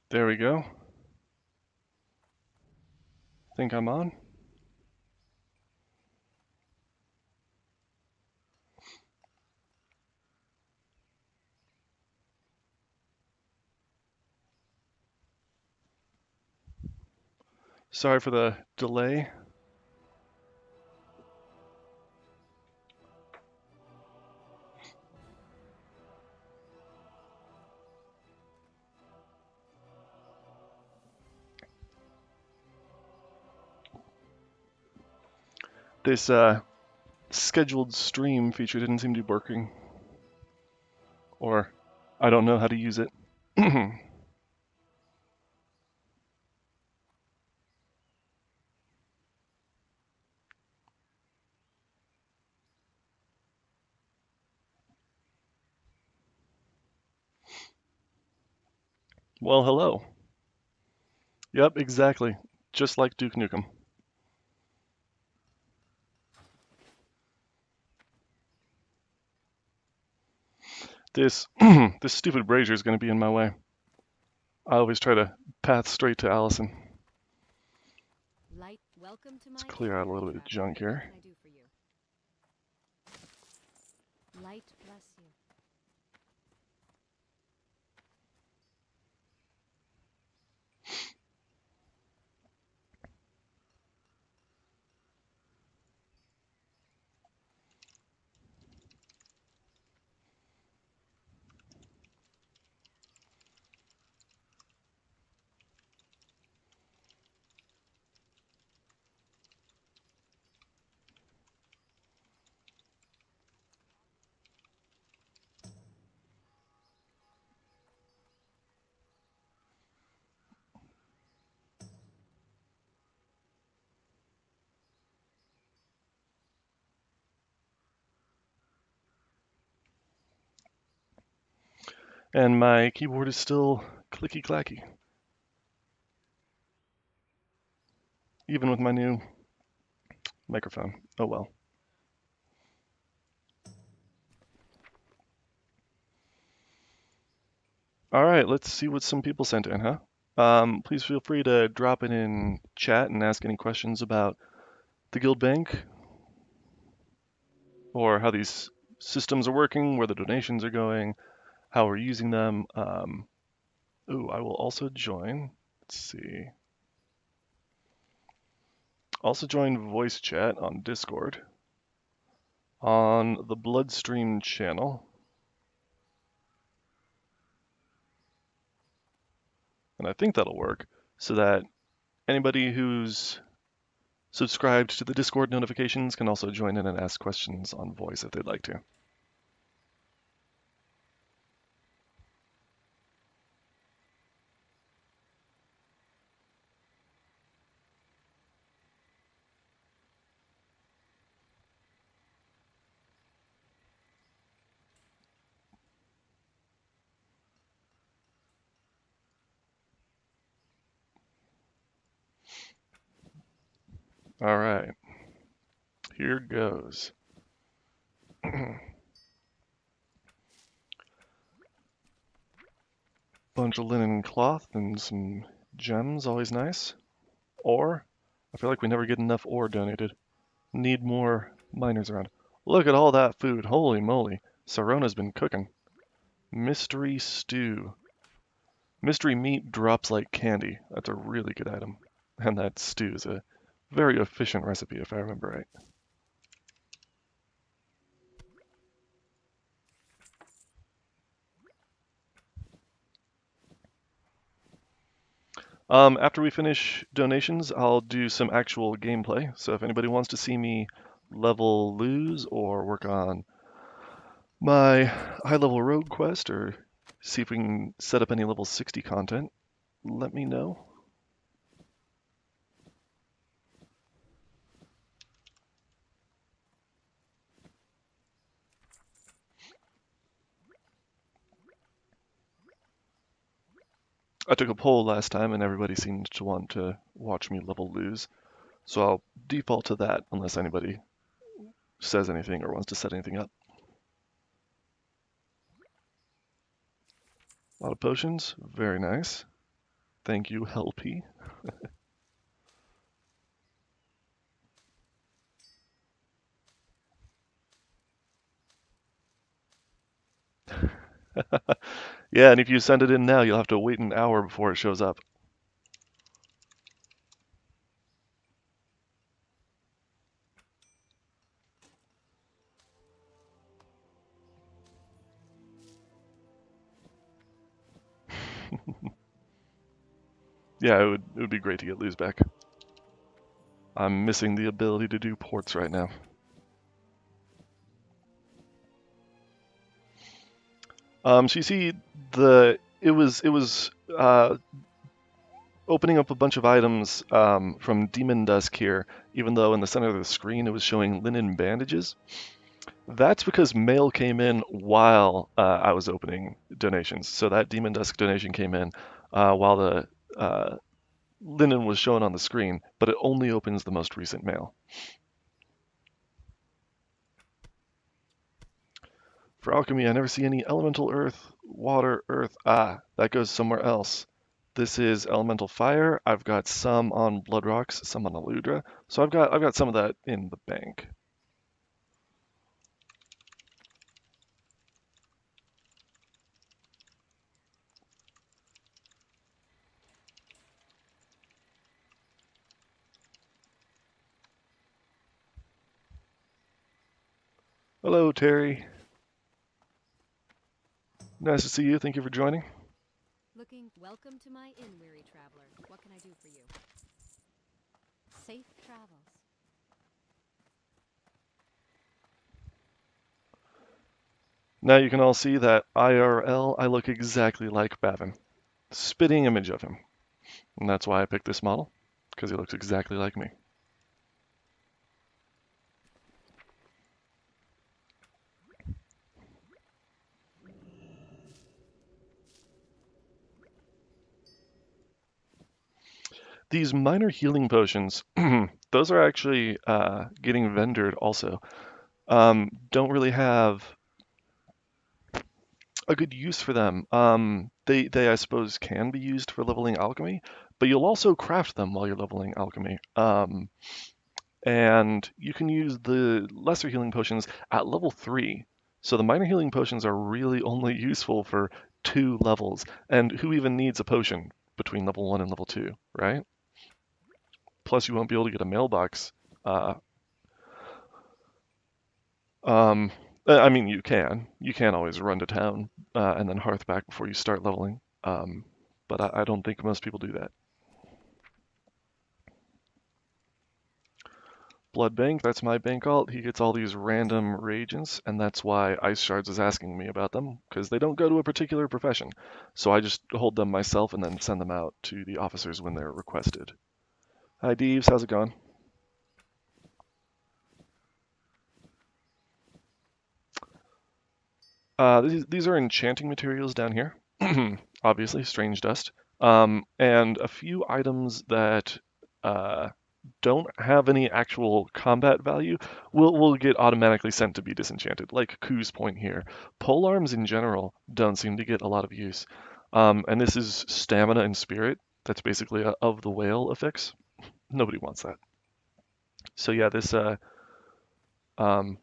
There we go. Think I'm on? Sorry for the delay. This scheduled stream feature didn't seem to be working, or I don't know how to use it. Well, hello. Yep, exactly. Just like Duke Nukem. This this stupid brazier is going to be in my way. I always try to path straight to Allison. Light, welcome to Let's my clear out a little bit of junk here. What can I do for you? Light, bless you. And my keyboard is still clicky clacky, even with my new microphone. Oh well. All right, let's see what some people sent in, huh? Please feel free to drop it in chat and ask any questions about the guild bank or how these systems are working, where the donations are going, how we're using them. Ooh, I will also join. Let's see. Also join voice chat on Discord on the Bloodstream channel. And I think that'll work so that anybody who's subscribed to the Discord notifications can also join in and ask questions on voice if they'd like to. All right, here goes. Bunch of linen cloth and some gems, always nice. Ore. I feel like we never get enough ore donated. Need more miners around. Look at all that food. Holy moly. Sarona's been cooking. Mystery stew. Mystery meat drops like candy. That's a really good item. And that stew is a very efficient recipe if I remember right. After we finish donations, I'll do some actual gameplay. So if anybody wants to see me level Lews or work on my high level rogue quest or see if we can set up any level 60 content, let me know. I took a poll last time and everybody seemed to want to watch me level Lews, so I'll default to that unless anybody says anything or wants to set anything up. A lot of potions, very nice. Thank you, Helpy. Yeah, and if you send it in now, you'll have to wait an hour before it shows up. Yeah, it would be great to get Lews back. I'm missing the ability to do ports right now. So you see, it was opening up a bunch of items from Demon Dusk here, even though in the center of the screen it was showing linen bandages. That's because mail came in while I was opening donations. So that Demon Dusk donation came in while the linen was shown on the screen, but it only opens the most recent mail. For alchemy, I never see any elemental earth, water, earth. Ah, that goes somewhere else. This is elemental fire. I've got some on blood rocks, some on aludra. So I've got some of that in the bank. Hello, Terry. Nice to see you. Thank you for joining. Welcome to my inn, weary traveler. What can I do for you? Safe travels. Now you can all see that IRL, I look exactly like Bavin. Spitting image of him. And that's why I picked this model, because he looks exactly like me. These minor healing potions, those are actually getting vendored also. Don't really have a good use for them. They I suppose can be used for leveling alchemy, but you'll also craft them while you're leveling alchemy. And you can use the lesser healing potions at level 3. So the minor healing potions are really only useful for 2 levels. And who even needs a potion between level 1 and level 2, right? Plus, you won't be able to get a mailbox. Uh, um, I mean, you can. You can always run to town and then hearth back before you start leveling. But I don't think most people do that. Blood Bank, that's my bank alt. He gets all these random reagents, and that's why Ice Shards is asking me about them, because they don't go to a particular profession. So I just hold them myself and then send them out to the officers when they're requested. Hi, Deeves, how's it going? These are enchanting materials down here. Obviously, strange dust. And a few items that uh, don't have any actual combat value will get automatically sent to be disenchanted, like Ku's point here. Polearms in general don't seem to get a lot of use. And this is stamina and spirit. That's basically a of the whale affix. Nobody wants that. So yeah, this um,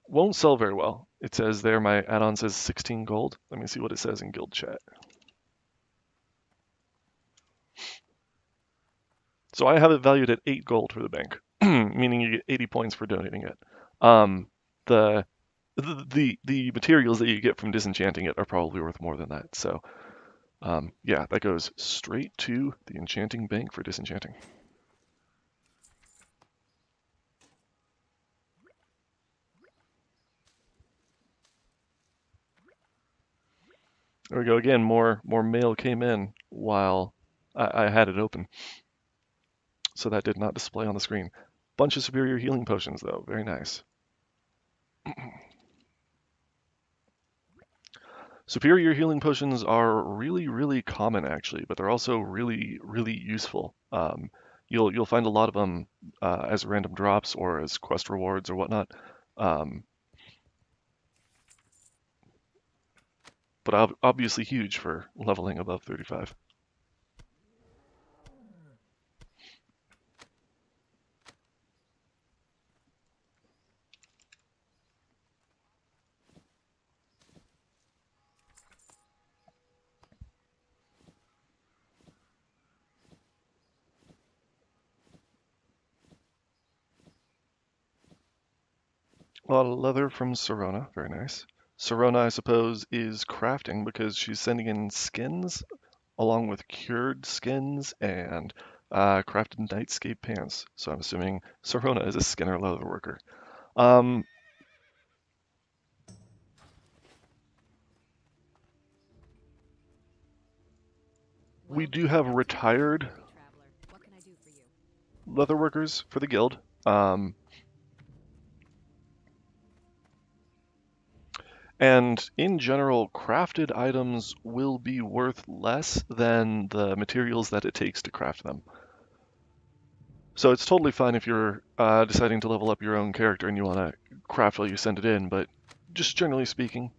won't sell very well. It says there, my add-on says 16 gold. Let me see what it says in guild chat. So I have it valued at 8 gold for the bank, meaning you get 80 points for donating it. Um, the, the materials that you get from disenchanting it are probably worth more than that. So yeah, that goes straight to the enchanting bank for disenchanting. There we go again. More mail came in while I had it open, so that did not display on the screen. Bunch of superior healing potions though, very nice. Superior healing potions are really, really common actually, but they're also really, really useful. You'll find a lot of them as random drops or as quest rewards or whatnot. Um, but obviously huge for leveling above 35. A lot of leather from Sirona, very nice. Sirona, I suppose, is crafting because she's sending in skins along with cured skins and crafted nightscape pants. So I'm assuming Sirona is a skinner leather worker. Um, we do Welcome have to my retired inventory, traveler. What can I do for you? leather workers for the guild. And in general, crafted items will be worth less than the materials that it takes to craft them. So it's totally fine if you're deciding to level up your own character and you want to craft while you send it in, but just generally speaking,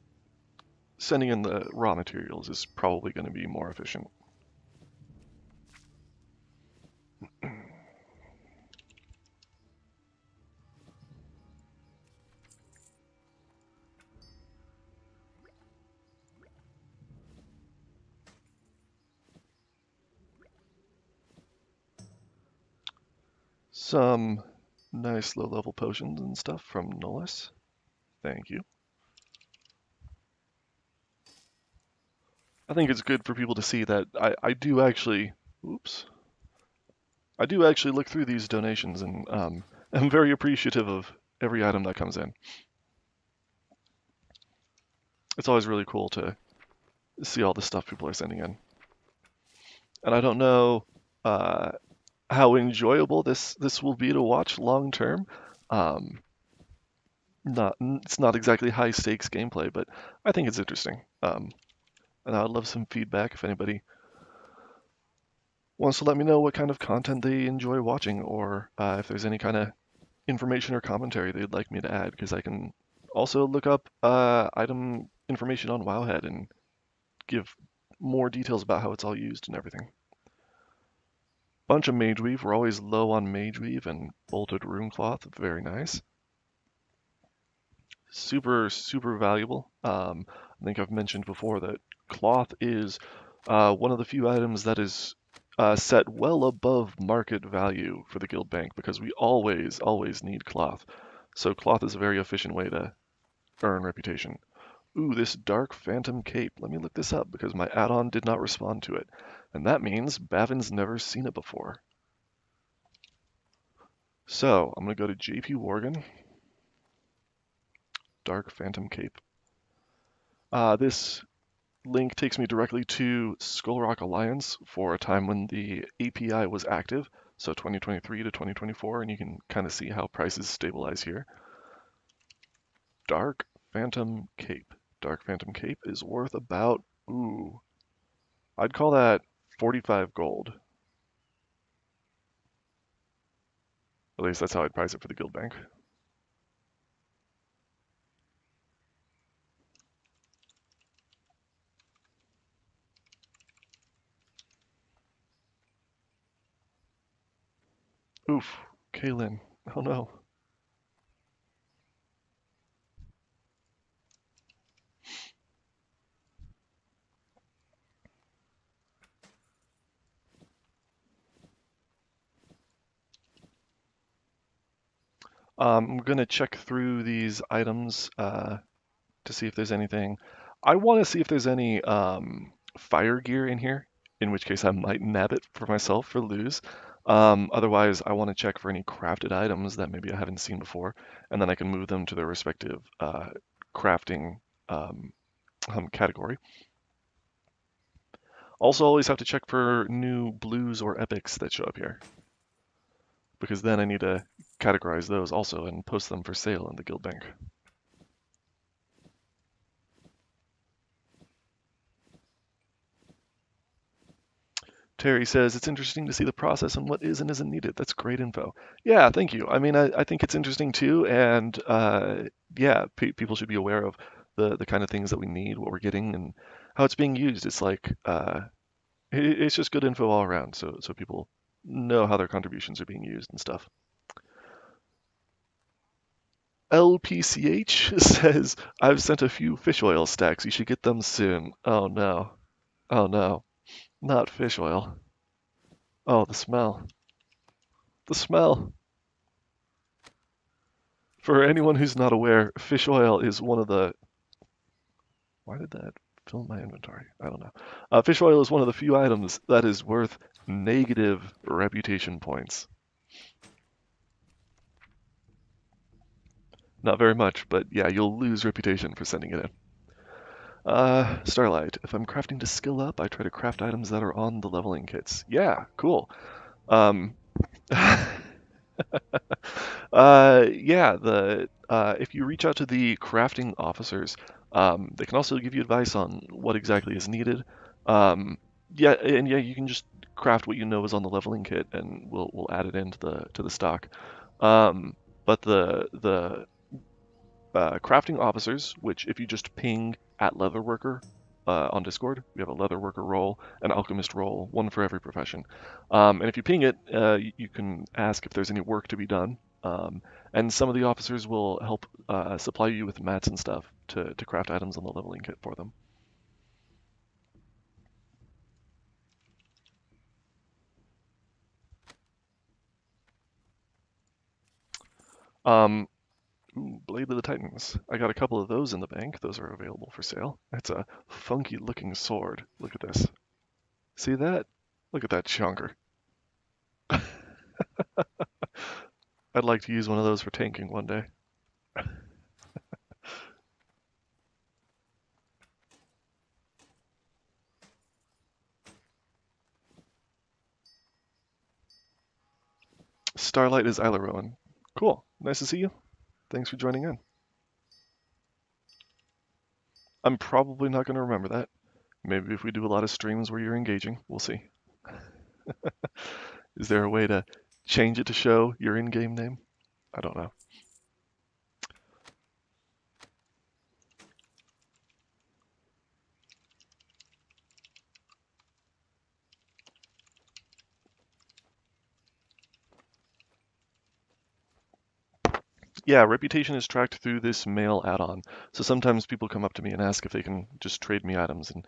sending in the raw materials is probably going to be more efficient. Some nice low-level potions and stuff from Nolus. Thank you. I think it's good for people to see that I do actually, oops, I do actually look through these donations and I'm very appreciative of every item that comes in. It's always really cool to see all the stuff people are sending in. And I don't know uh, how enjoyable this will be to watch long term. Um, it's not exactly high stakes gameplay, but I think it's interesting. And I'd love some feedback if anybody wants to let me know what kind of content they enjoy watching, or if there's any kind of information or commentary they'd like me to add, because I can also look up item information on Wowhead and give more details about how it's all used and everything. Bunch of mage weave. We're always low on mage weave and bolted rune cloth. Very nice. Super, super valuable. I think I've mentioned before that cloth is one of the few items that is set well above market value for the guild bank because we always need cloth. So cloth is a very efficient way to earn reputation. Ooh, this dark phantom cape. Let me look this up because my add-on did not respond to it. And that means Bavin's never seen it before. So I'm going to go to JP Worgen, dark phantom cape. This link takes me directly to Skullrock Alliance for a time when the API was active, so 2023 to 2024, and you can kind of see how prices stabilize here. Dark Phantom Cape. Dark Phantom Cape is worth about, ooh, I'd call that 45 gold. At least that's how I'd price it for the guild bank. Oof, Kaylin. Oh no. I'm gonna check through these items to see if there's anything. I want to see if there's any fire gear in here, in which case I might nab it for myself for Lews. Otherwise, I want to check for any crafted items that maybe I haven't seen before, and then I can move them to their respective crafting um, category. Also, always have to check for new blues or epics that show up here, because then I need to categorize those also and post them for sale in the guild bank. Terry says it's interesting to see the process and what is and isn't needed. That's great info. Yeah, thank you. I mean, I think it's interesting too, and yeah, people should be aware of the kind of things that we need, what we're getting, and how it's being used. It's like it's just good info all around, so people know how their contributions are being used and stuff. LPCH says I've sent a few fish oil stacks. You should get them soon. Oh no, oh no, not fish oil. Oh, the smell. The smell. For anyone who's not aware, fish oil is one of the... Why did that fill my inventory? I don't know. Fish oil is one of the few items that is worth negative reputation points. Not very much, but yeah, you'll lose reputation for sending it in. Starlight. If I'm crafting to skill up, I try to craft items that are on the leveling kits. Yeah, cool. Um, yeah, if you reach out to the crafting officers, they can also give you advice on what exactly is needed. Um, yeah, and yeah, you can just craft what you know is on the leveling kit, and we'll add it into the stock. Um, but the crafting officers, which if you just ping at Leatherworker on Discord, we have a Leatherworker role, an Alchemist role, one for every profession. And if you ping it, you can ask if there's any work to be done. And some of the officers will help supply you with mats and stuff to craft items on the leveling kit for them. Um, Ooh, Blade of the Titans. I got a couple of those in the bank. Those are available for sale. That's a funky looking sword. Look at this. See that? Look at that chunker. I'd like to use one of those for tanking one day. Starlight is Isla Rowan. Cool. Nice to see you. Thanks for joining in. I'm probably not going to remember that. Maybe if we do a lot of streams where you're engaging, we'll see. Is there a way to change it to show your in-game name? I don't know. Yeah, reputation is tracked through this mail add-on. So sometimes people come up to me and ask if they can just trade me items, and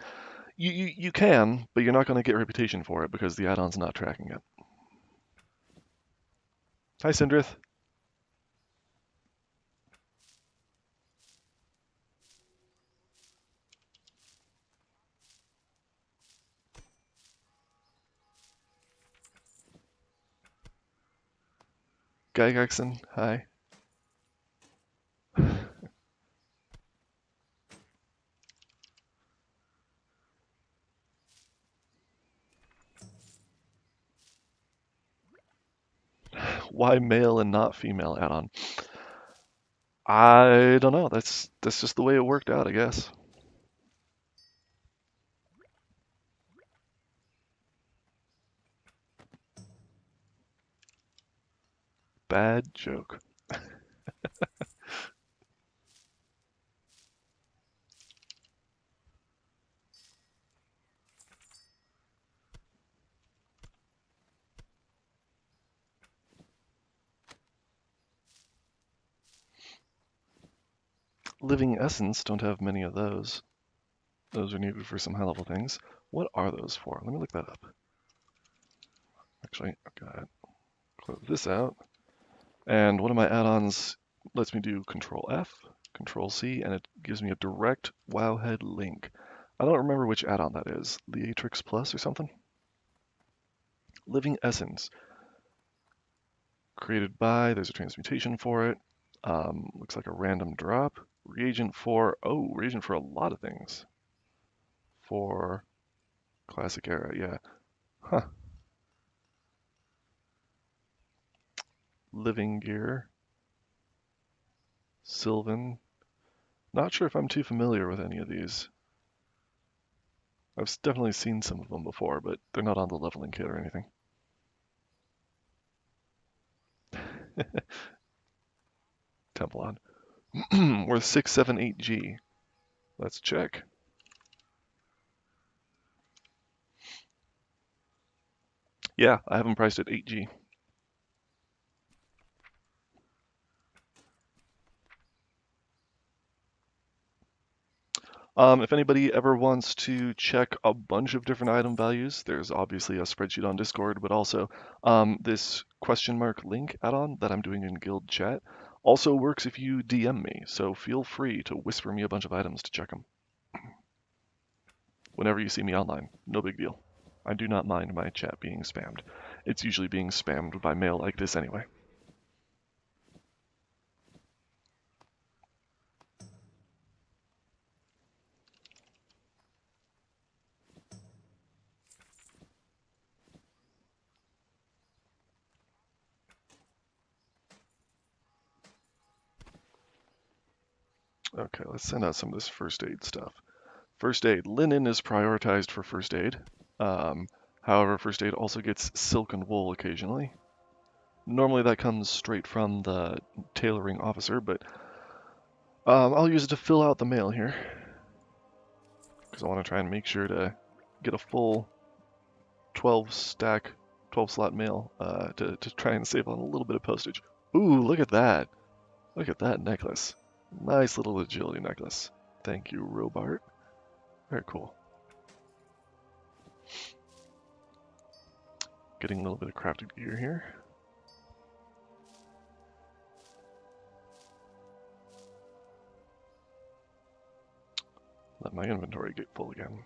you can, but you're not going to get reputation for it because the add-on's not tracking it. Hi, Sindrith. Gygaxon, hi. Why male and not female add-on? I don't know. That's just the way it worked out, I guess. Bad joke. Living Essence don't have many of those. Those are needed for some high level things. What are those for? Let me look that up. Actually, I've got to close this out. And one of my add-ons lets me do Control F, Control C, and it gives me a direct Wowhead link. I don't remember which add-on that is. Leatrix Plus or something? Living Essence. Created by, there's a transmutation for it. Looks like a random drop. Reagent for a lot of things. For Classic Era, yeah. Huh. Living Gear. Sylvan. Not sure if I'm too familiar with any of these. I've definitely seen some of them before, but they're not on the leveling kit or anything. Templon. Worth 678G. Let's check. Yeah, I have them priced at 8G. If anybody ever wants to check a bunch of different item values, there's obviously a spreadsheet on Discord, but also this question mark link add-on that I'm doing in guild chat. Also works if you DM me, so feel free to whisper me a bunch of items to check them. Whenever you see me online, no big deal. I do not mind my chat being spammed. It's usually being spammed by mail like this anyway. Okay, let's send out some of this first aid stuff. First aid. Linen is prioritized for first aid. Um, However, first aid also gets silk and wool occasionally. Normally that comes straight from the tailoring officer, but I'll use it to fill out the mail here. Because I want to try and make sure to get a full 12 stack, 12 slot mail to try and save on a little bit of postage. Ooh, look at that. Look at that necklace. Nice little agility necklace. Thank you, Robart. Very cool. Getting a little bit of crafted gear here. Let my inventory get full again.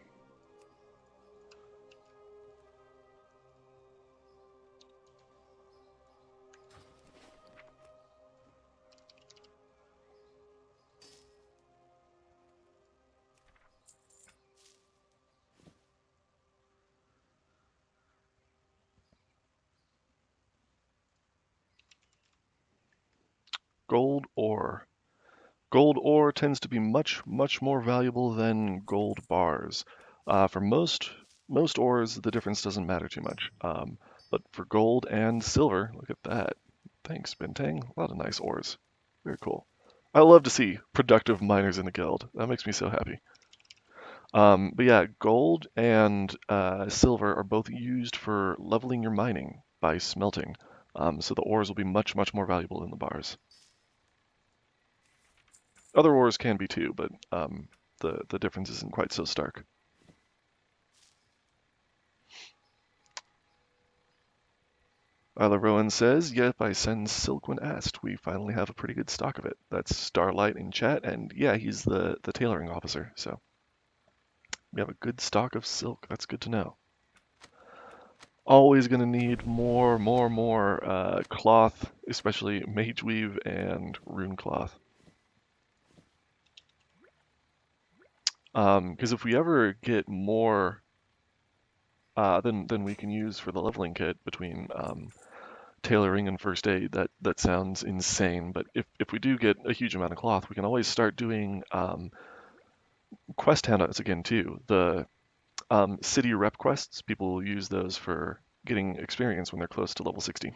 Gold ore. Gold ore tends to be much more valuable than gold bars. For most ores, the difference doesn't matter too much. But for gold and silver, look at that. Thanks, Bintang. A lot of nice ores. Very cool. I love to see productive miners in the guild. That makes me so happy. But yeah, gold and silver are both used for leveling your mining by smelting. So the ores will be much more valuable than the bars. Other ores can be too, but the difference isn't quite so stark. Isla Rowan says, yep, I send silk when asked. We finally have a pretty good stock of it. That's Starlight in chat, and yeah, he's the tailoring officer, so we have a good stock of silk. That's good to know. Always going to need more cloth, especially mage weave and rune cloth. Because if we ever get more than we can use for the leveling kit between tailoring and first aid, that sounds insane. But if we do get a huge amount of cloth, we can always start doing quest handouts again too. The city rep quests, people will use those for getting experience when they're close to level 60.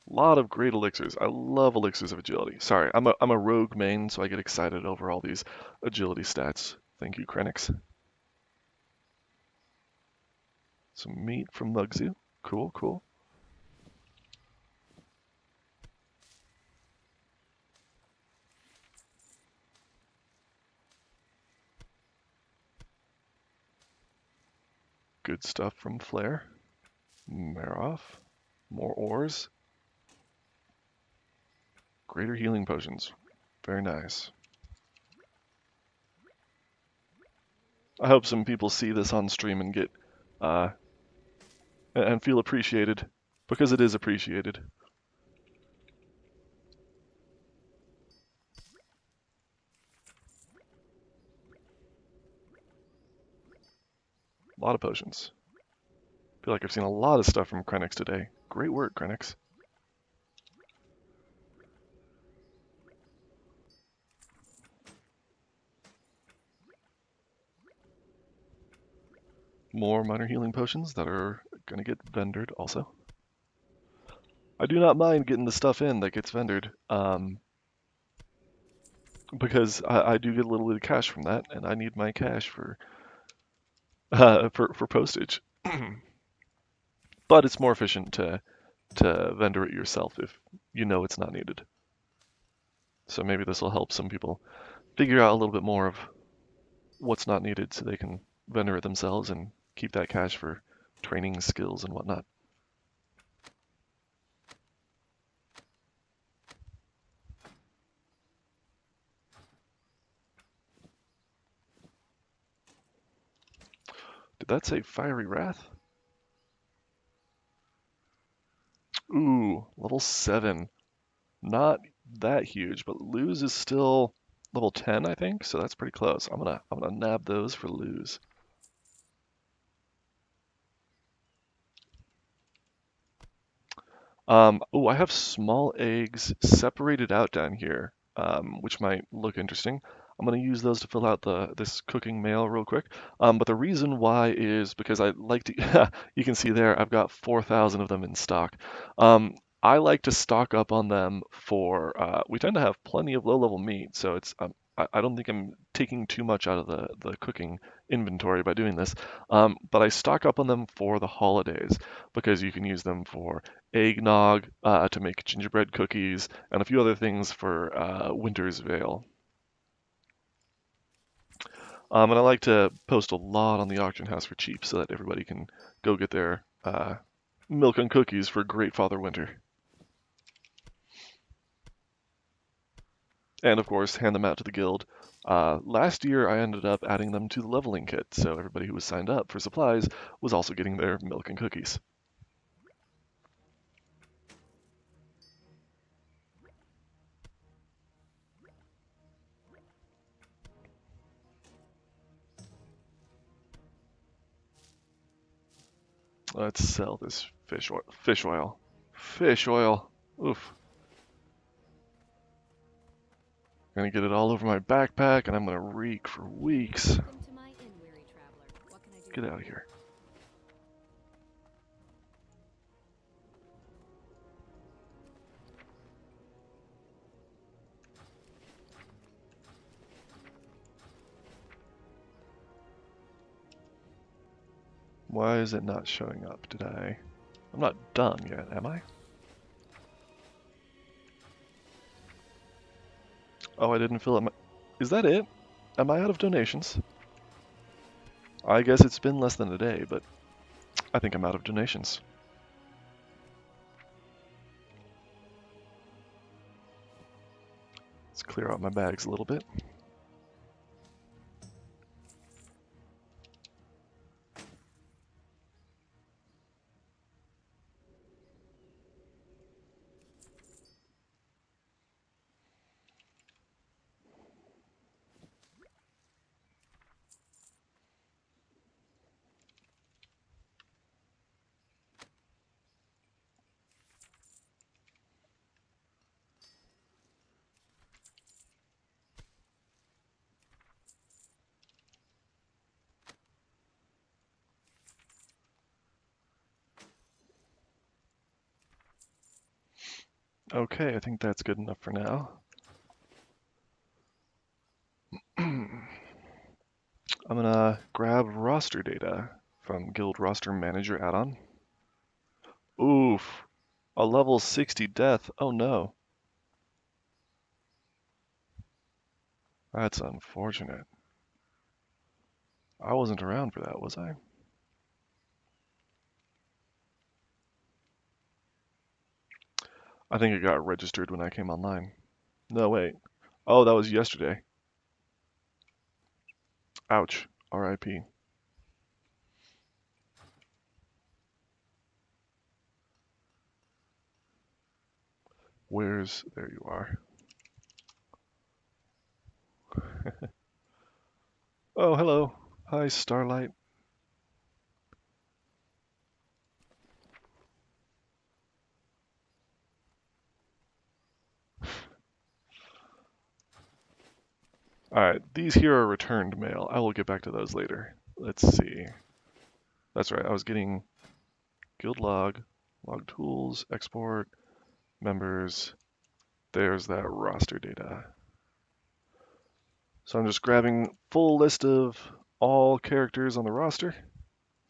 A lot of great elixirs. I love elixirs of agility. Sorry, I'm a rogue main, so I get excited over all these agility stats. Thank you, Krenix. Some meat from Mugzu. Cool. Good stuff from Flare. Maroff. More ores. Greater healing potions. Very nice. I hope some people see this on stream and get and feel appreciated, because it is appreciated. A lot of potions. Feel like I've seen a lot of stuff from Krenix today. Great work, Krenix. More minor healing potions that are going to get vendored also. I do not mind getting the stuff in that gets vendored, because I do get a little bit of cash from that, and I need my cash for postage. But it's more efficient to vendor it yourself if you know it's not needed. So maybe this will help some people figure out a little bit more of what's not needed so they can vendor it themselves and keep that cash for training skills and whatnot. Did that say Fiery Wrath? Ooh, level 7. Not that huge, but Lews is still level 10, I think, so that's pretty close. I'm gonna nab those for Lews. Oh, I have small eggs separated out down here, which might look interesting. I'm going to use those to fill out this cooking mail real quick. But the reason why is because I like to, you can see there, I've got 4,000 of them in stock. I like to stock up on them for, we tend to have plenty of low-level meat, so I don't think I'm taking too much out of the cooking inventory by doing this. But I stock up on them for the holidays because you can use them for eggnog to make gingerbread cookies, and a few other things for Winter's Veil. And I like to post a lot on the auction house for cheap so that everybody can go get their milk and cookies for Great Father Winter. And of course, hand them out to the guild. Last year, I ended up adding them to the leveling kit, so everybody who was signed up for supplies was also getting their milk and cookies. Let's sell this fish oil. Fish oil. Fish oil. Oof. Gonna get it all over my backpack, and I'm gonna reek for weeks. Welcome to my inn, weary traveler. What can I do Get for out of you? here. Why is it not showing up? I'm not done yet, am I? Oh, I didn't fill up my... Is that it? Am I out of donations? I guess it's been less than a day, but I think I'm out of donations. Let's clear out my bags a little bit. Okay, I think that's good enough for now. I'm gonna grab roster data from Guild Roster Manager add-on. Oof, a level 60 death. Oh no, that's unfortunate. I wasn't around for that, was I? I think it got registered when I came online. No, wait. Oh, that was yesterday. Ouch. RIP. There you are. Oh, hello. Hi, Starlight. Alright, these here are returned mail. I will get back to those later. Let's see. That's right, I was getting guild log, log tools, export, members. There's that roster data. So I'm just grabbing full list of all characters on the roster,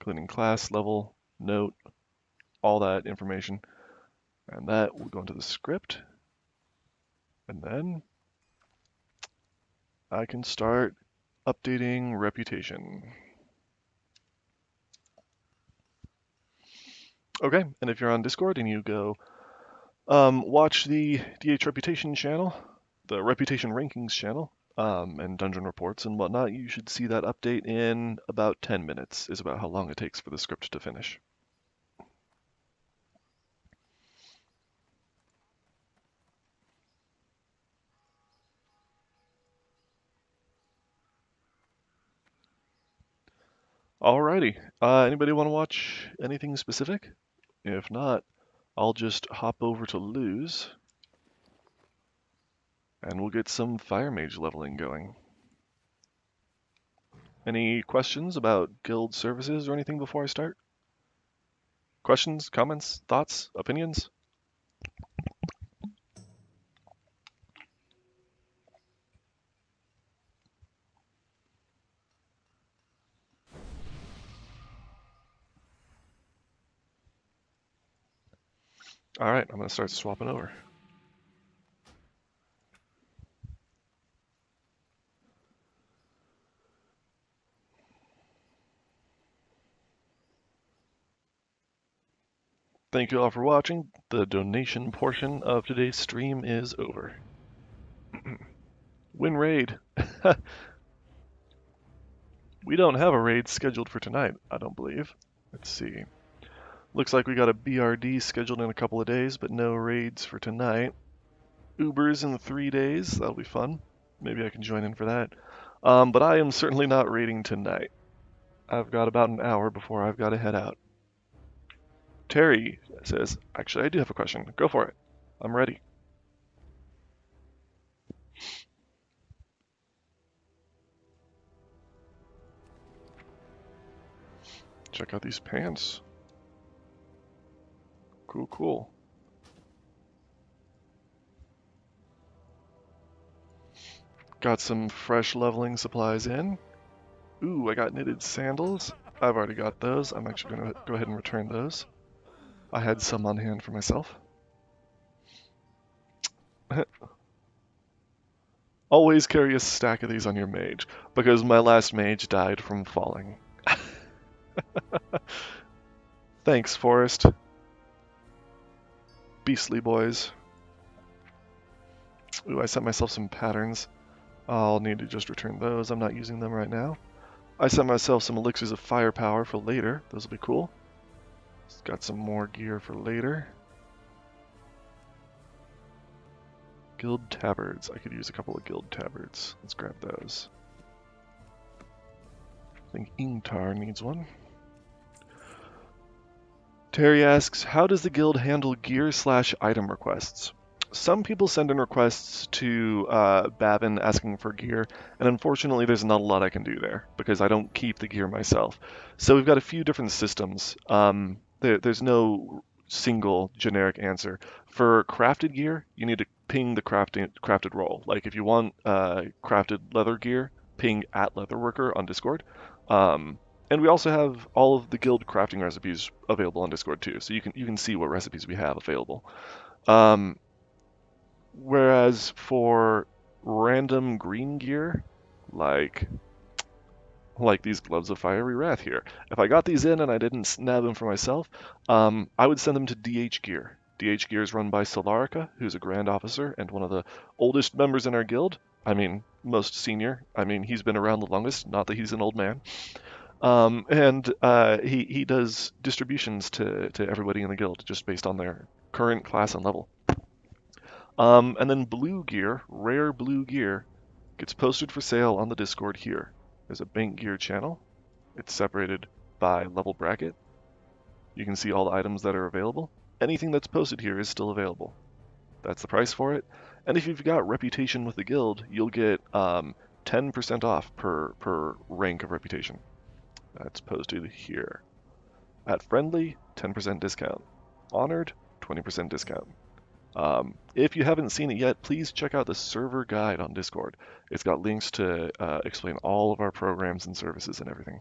including class, level, note, all that information. And that will go into the script. And then I can start updating reputation. Okay, and if you're on Discord and you go watch the DH Reputation channel, the Reputation Rankings channel, and Dungeon Reports and whatnot, you should see that update in about 10 minutes, is about how long it takes for the script to finish. Alrighty, anybody want to watch anything specific? If not, I'll just hop over to Lews, and we'll get some Fire Mage leveling going. Any questions about guild services or anything before I start? Questions, comments, thoughts, opinions? Alright, I'm going to start swapping over. Thank you all for watching. The donation portion of today's stream is over. Win raid. We don't have a raid scheduled for tonight, I don't believe. Let's see. Looks like we got a BRD scheduled in a couple of days, but no raids for tonight. Ubers in 3 days, that'll be fun. Maybe I can join in for that. But I am certainly not raiding tonight. I've got about an hour before I've got to head out. Terry says, actually, I do have a question. Go for it. I'm ready. Check out these pants. Cool, cool. Got some fresh leveling supplies in. Ooh, I got knitted sandals. I've already got those. I'm actually going to go ahead and return those. I had some on hand for myself. Always carry a stack of these on your mage, because my last mage died from falling. Thanks, Forrest. Beastly boys. Ooh, I sent myself some patterns. I'll need to just return those. I'm not using them right now. I sent myself some elixirs of firepower for later. Those will be cool. Got some more gear for later. Guild tabards. I could use a couple of guild tabards. Let's grab those. I think Ingtar needs one. Terry asks, how does the guild handle gear/item requests? Some people send in requests to Bavin asking for gear, and unfortunately there's not a lot I can do there, because I don't keep the gear myself. So we've got a few different systems. There's no single generic answer. For crafted gear, you need to ping the crafted role. Like if you want crafted leather gear, ping @leatherworker on Discord. And we also have all of the guild crafting recipes available on Discord too, so you can see what recipes we have available. Whereas for random green gear, like these gloves of fiery wrath here, if I got these in and I didn't snab them for myself, I would send them to DH Gear. DH Gear is run by Solarica, who's a Grand Officer and one of the oldest members in our guild. I mean, most senior. I mean, he's been around the longest, not that he's an old man. And he does distributions to everybody in the guild just based on their current class and level. And then blue gear, rare blue gear, gets posted for sale on the Discord here. There's a bank gear channel. It's separated by level bracket. You can see all the items that are available. Anything that's posted here is still available. That's the price for it. And if you've got reputation with the guild, you'll get 10% off per rank of reputation. That's posted here. At friendly, 10% discount. Honored, 20% discount. If you haven't seen it yet, please check out the server guide on Discord. It's got links to explain all of our programs and services and everything.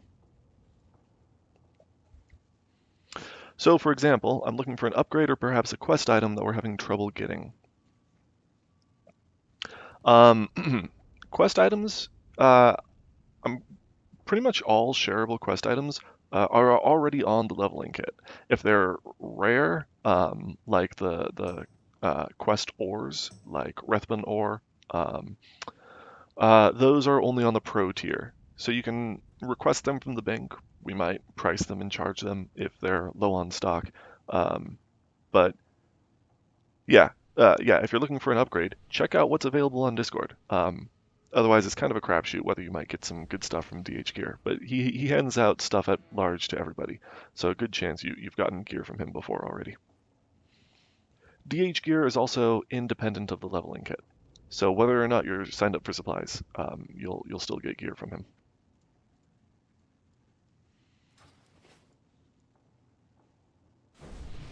So, for example, I'm looking for an upgrade or perhaps a quest item that we're having trouble getting. Quest items, pretty much all shareable quest items are already on the leveling kit. If they're rare, like the quest ores, like Rethman ore, um, those are only on the pro tier. So you can request them from the bank. We might price them and charge them if they're low on stock. But yeah, yeah, if you're looking for an upgrade, check out what's available on Discord. Otherwise, it's kind of a crapshoot whether you might get some good stuff from DH Gear. But he hands out stuff at large to everybody, so a good chance you've gotten gear from him before already. DH Gear is also independent of the leveling kit, so whether or not you're signed up for supplies, you'll still get gear from him.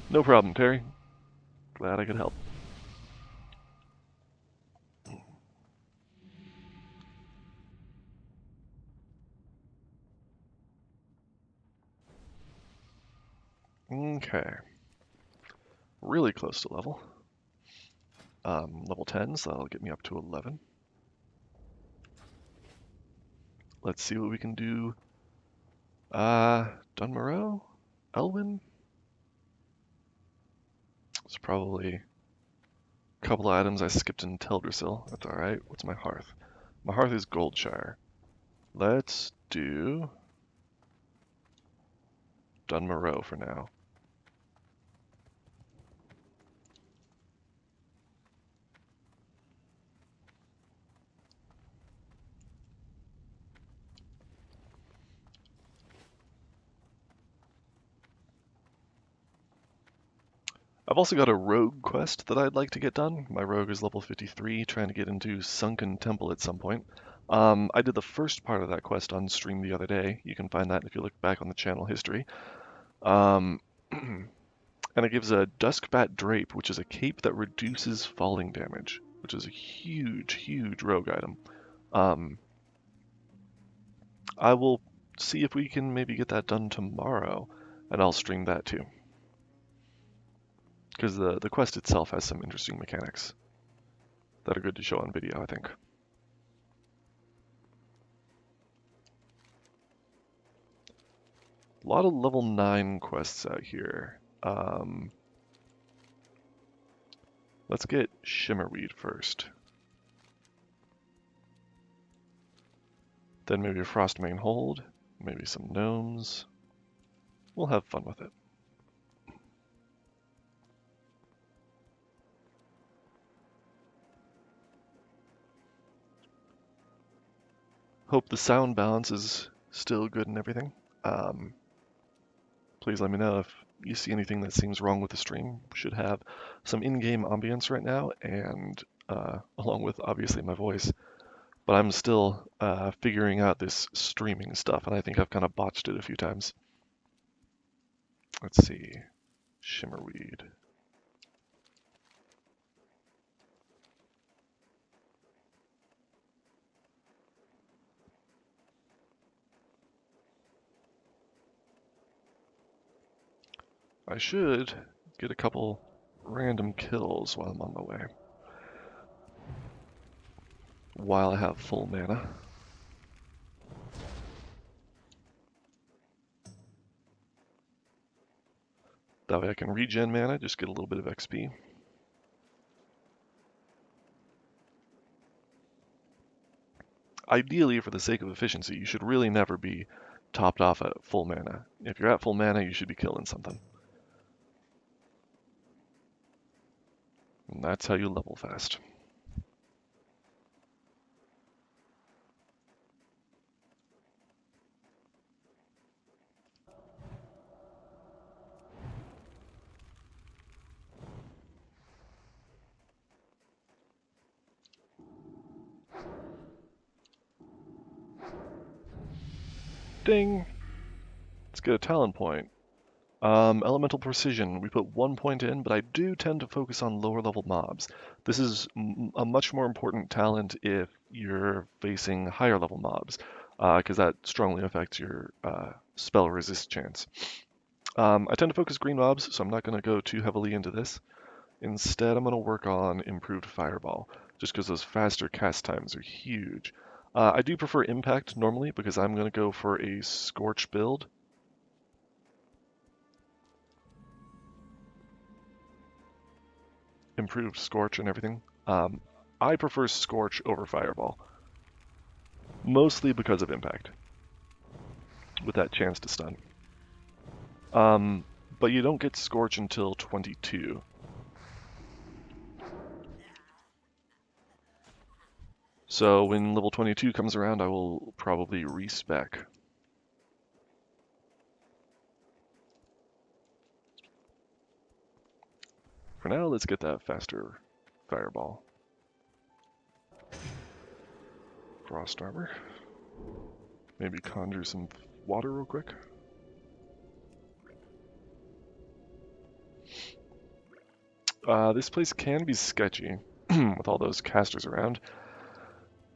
No problem, Terry. Glad I could help. Okay, really close to level. Level 10, so that'll get me up to 11. Let's see what we can do. Dunmoreau? Elwyn? It's probably a couple of items I skipped in Teldrassil. That's alright. What's my hearth? My hearth is Goldshire. Let's do Dunmoreau for now. I've also got a rogue quest that I'd like to get done. My rogue is level 53, trying to get into Sunken Temple at some point. I did the first part of that quest on stream the other day. You can find that if you look back on the channel history. And it gives a Duskbat Drape, which is a cape that reduces falling damage, which is a huge, huge rogue item. I will see if we can maybe get that done tomorrow, and I'll stream that too. Because the quest itself has some interesting mechanics that are good to show on video, I think. A lot of level 9 quests out here. Let's get Shimmerweed first. Then maybe a Frostmane Hold, maybe some gnomes. We'll have fun with it. Hope the sound balance is still good and everything. Please let me know if you see anything that seems wrong with the stream. We should have some in-game ambience right now, and along with obviously my voice. But I'm still figuring out this streaming stuff, and I think I've kind of botched it a few times. Let's see. Shimmerweed. I should get a couple random kills while I'm on my way. While I have full mana. That way I can regen mana, just get a little bit of XP. Ideally, for the sake of efficiency, you should really never be topped off at full mana. If you're at full mana, you should be killing something. And that's how you level fast. Ding! Let's get a talent point. Elemental Precision, we put 1 point in, but I do tend to focus on lower level mobs. This is a much more important talent if you're facing higher level mobs, because that strongly affects your spell resist chance. I tend to focus green mobs, so I'm not going to go too heavily into this. Instead, I'm going to work on Improved Fireball, just because those faster cast times are huge. I do prefer Impact normally, because I'm going to go for a Scorch build. improved Scorch and everything. I prefer Scorch over Fireball, mostly because of impact, with that chance to stun. But you don't get Scorch until 22. So when level 22 comes around, I will probably respec. For now, let's get that faster Fireball. Frost Armor. Maybe conjure some water real quick. This place can be sketchy with all those casters around.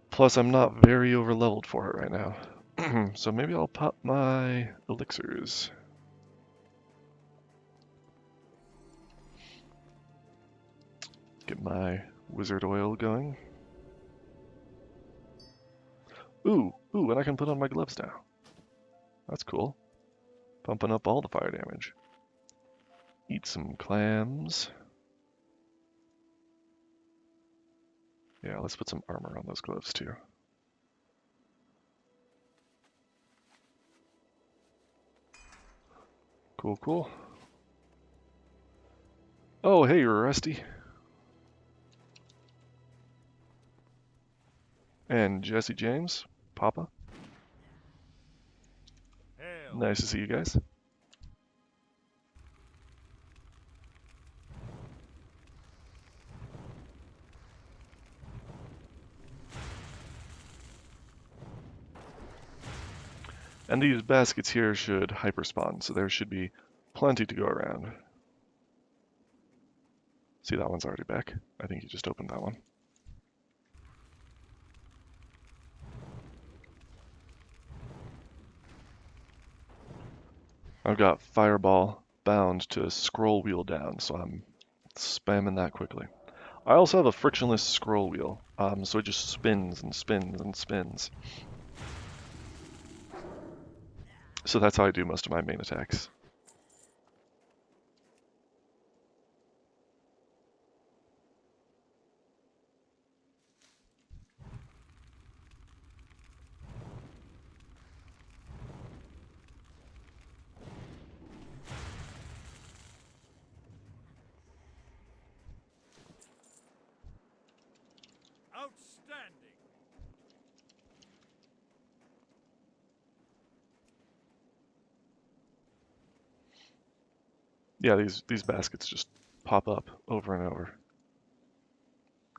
Plus, I'm not very over-leveled for it right now. So maybe I'll pop my elixirs. Get my wizard oil going. Ooh, and I can put on my gloves now. That's cool. Pumping up all the fire damage. Eat some clams. Yeah, let's put some armor on those gloves too. Cool. Oh, hey, you're Rusty. And Jesse James, Papa. Hell. Nice to see you guys. And these baskets here should hyperspawn, so there should be plenty to go around. See, that one's already back. I think you just opened that one. I've got Fireball bound to scroll wheel down, so I'm spamming that quickly. I also have a frictionless scroll wheel, so it just spins and spins and spins. So that's how I do most of my main attacks. Outstanding. Yeah, these baskets just pop up over and over.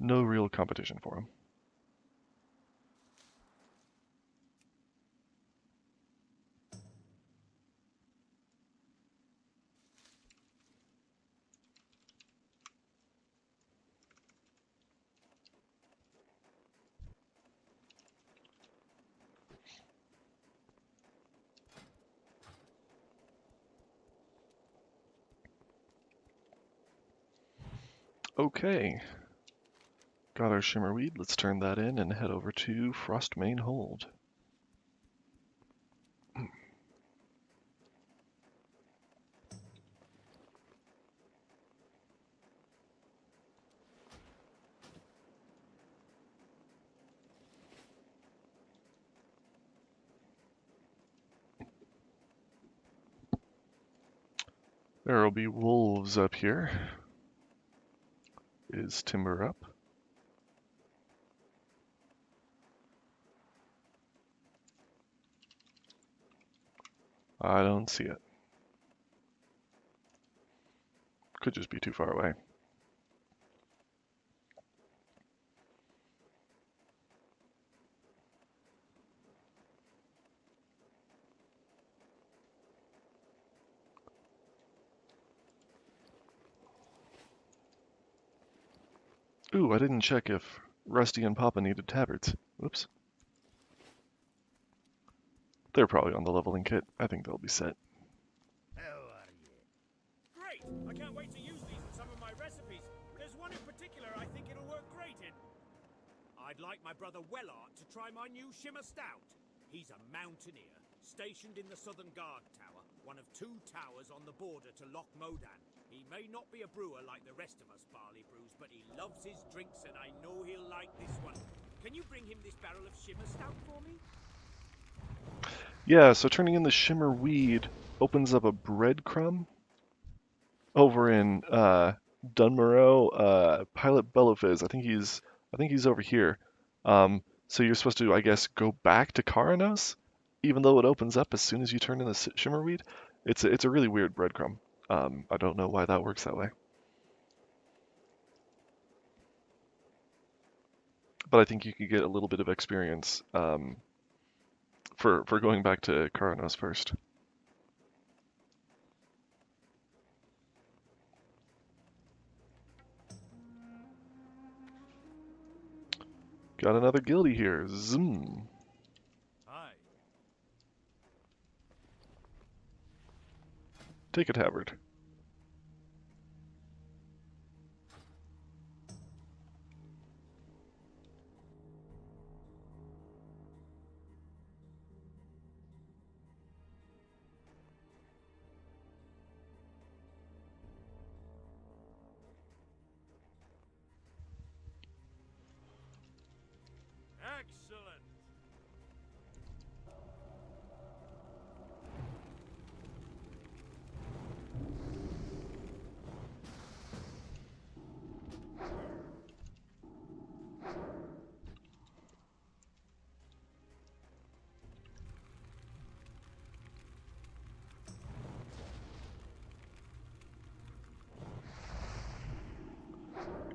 No real competition for them. Okay. Got our Shimmerweed. Let's turn that in and head over to Frostmane Hold. There will be wolves up here. Is timber up? I don't see it. Could just be too far away. Ooh, I didn't check if Rusty and Papa needed tabards. Whoops. They're probably on the leveling kit. I think they'll be set. How are you? Great! I can't wait to use these in some of my recipes. There's one in particular I think it'll work great in. I'd like my brother Wellart to try my new Shimmer Stout. He's a mountaineer, stationed in the Southern Guard Tower, one of 2 towers on the border to Loch Modan. He may not be a brewer like the rest of us barley brews, but he loves his drinks, and I know he'll like this one. Can you bring him this barrel of shimmer stout for me? Yeah, so turning in the shimmer weed opens up a breadcrumb over in Dunmorrow, Pilot Bellophis. I think he's over here. So you're supposed to, I guess, go back to Karanos, even though it opens up as soon as you turn in the shimmerweed. It's a really weird breadcrumb. I don't know why that works that way, but I think you could get a little bit of experience for going back to Karanos first. Got another guildie here. Zoom. Aye. Take a tabard. Excellent.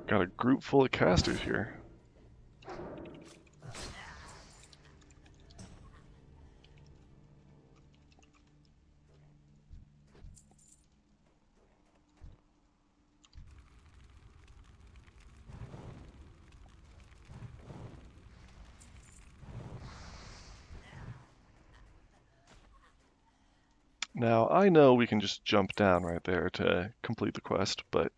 Got a group full of casters here. Now, I know we can just jump down right there to complete the quest, but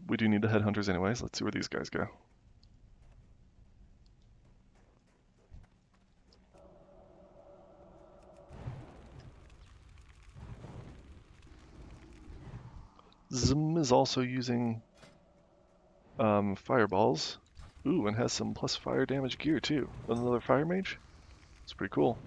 we do need the headhunters anyways. Let's see where these guys go. Zim is also using fireballs. Ooh, and has some plus fire damage gear too. Another fire mage? It's pretty cool.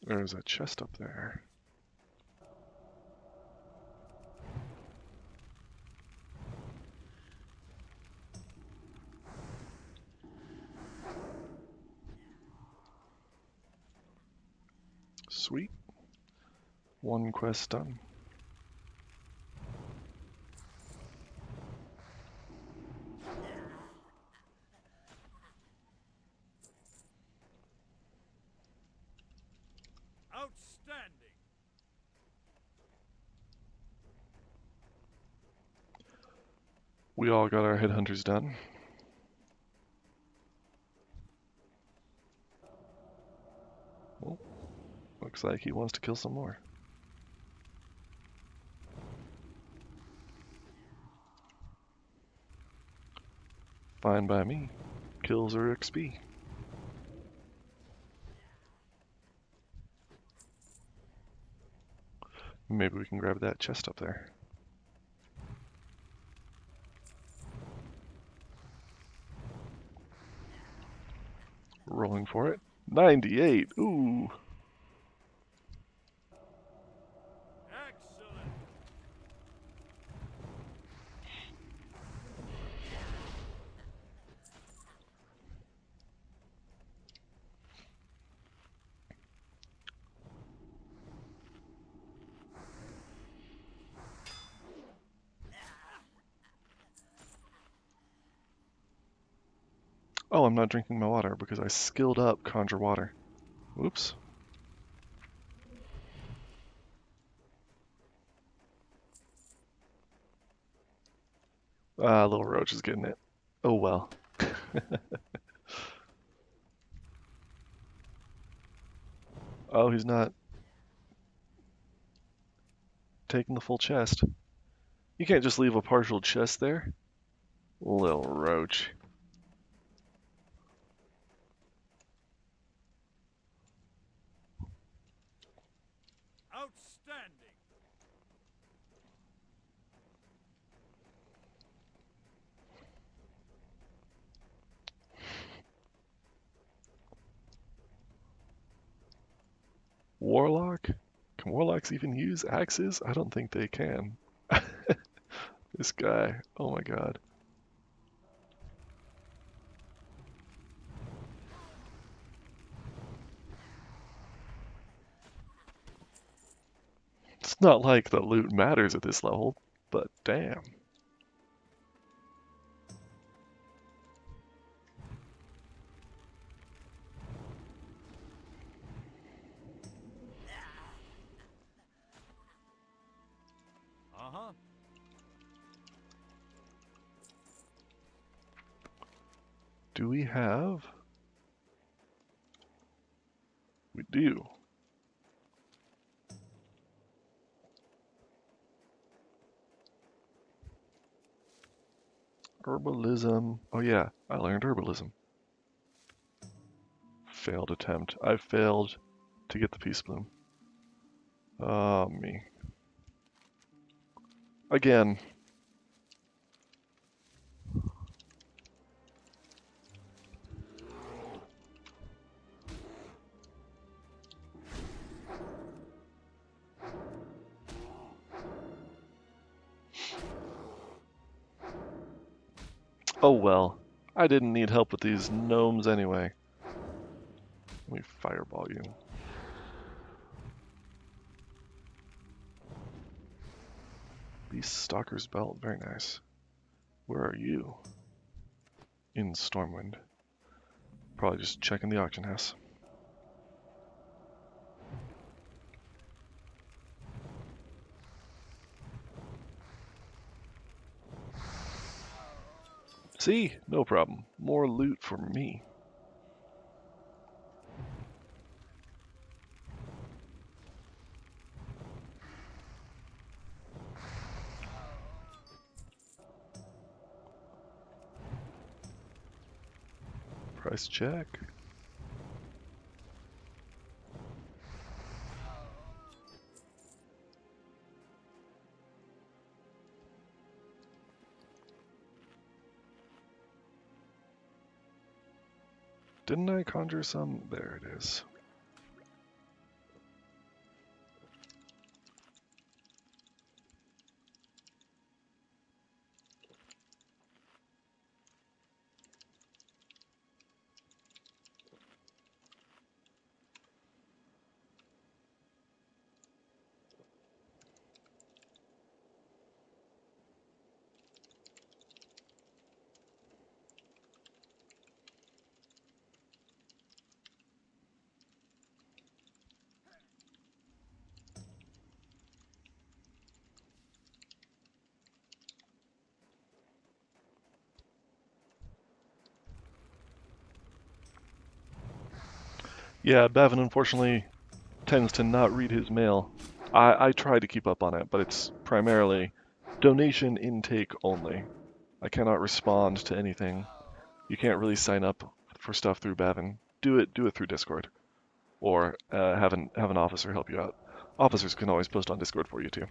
There's a chest up there. Sweet. One quest done. Outstanding. We all got our headhunters done. Well, looks like he wants to kill some more. Fine by me. Kills are XP. Maybe we can grab that chest up there. Rolling for it. 98. Ooh. Excellent. Oh, I'm not drinking my water because I skilled up Conjure Water. Whoops. Ah, little roach is getting it. Oh well. Oh, he's not taking the full chest. You can't just leave a partial chest there. Little roach. Outstanding. Warlock? Can warlocks even use axes? I don't think they can. This guy. Oh my god. It's not like the loot matters at this level, but damn. Uh-huh. Do we have? We do. Herbalism. Oh yeah, I learned herbalism. Failed attempt. I failed to get the peace bloom. Oh, me. Again. Oh well. I didn't need help with these gnomes anyway. Let me fireball you. Beast Stalker's Belt, very nice. Where are you? In Stormwind. Probably just checking the auction house. See? No problem. More loot for me. Price check. Didn't I conjure some? There it is. Yeah, Bavin unfortunately tends to not read his mail. I try to keep up on it, but it's primarily donation intake only. I cannot respond to anything. You can't really sign up for stuff through Bavin. Do it through Discord, or have an officer help you out. Officers can always post on Discord for you too.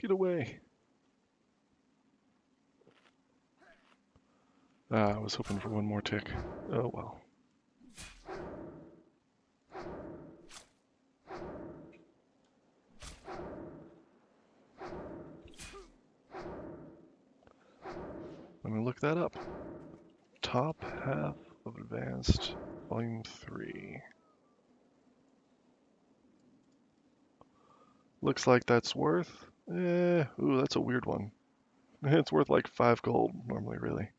Get away. I was hoping for one more tick. Oh well. Let me look that up. Top half of Advanced, Volume 3. Looks like that's worth... ooh, that's a weird one. It's worth like 5 gold, normally, really.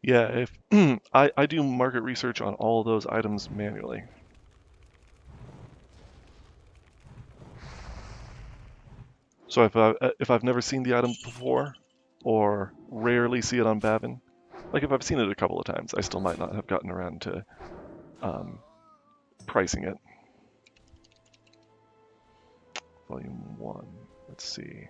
Yeah, if I do market research on all of those items manually. So if I've never seen the item before, or rarely see it on Bavin, like if I've seen it a couple of times, I still might not have gotten around to pricing it. Volume 1. Let's see.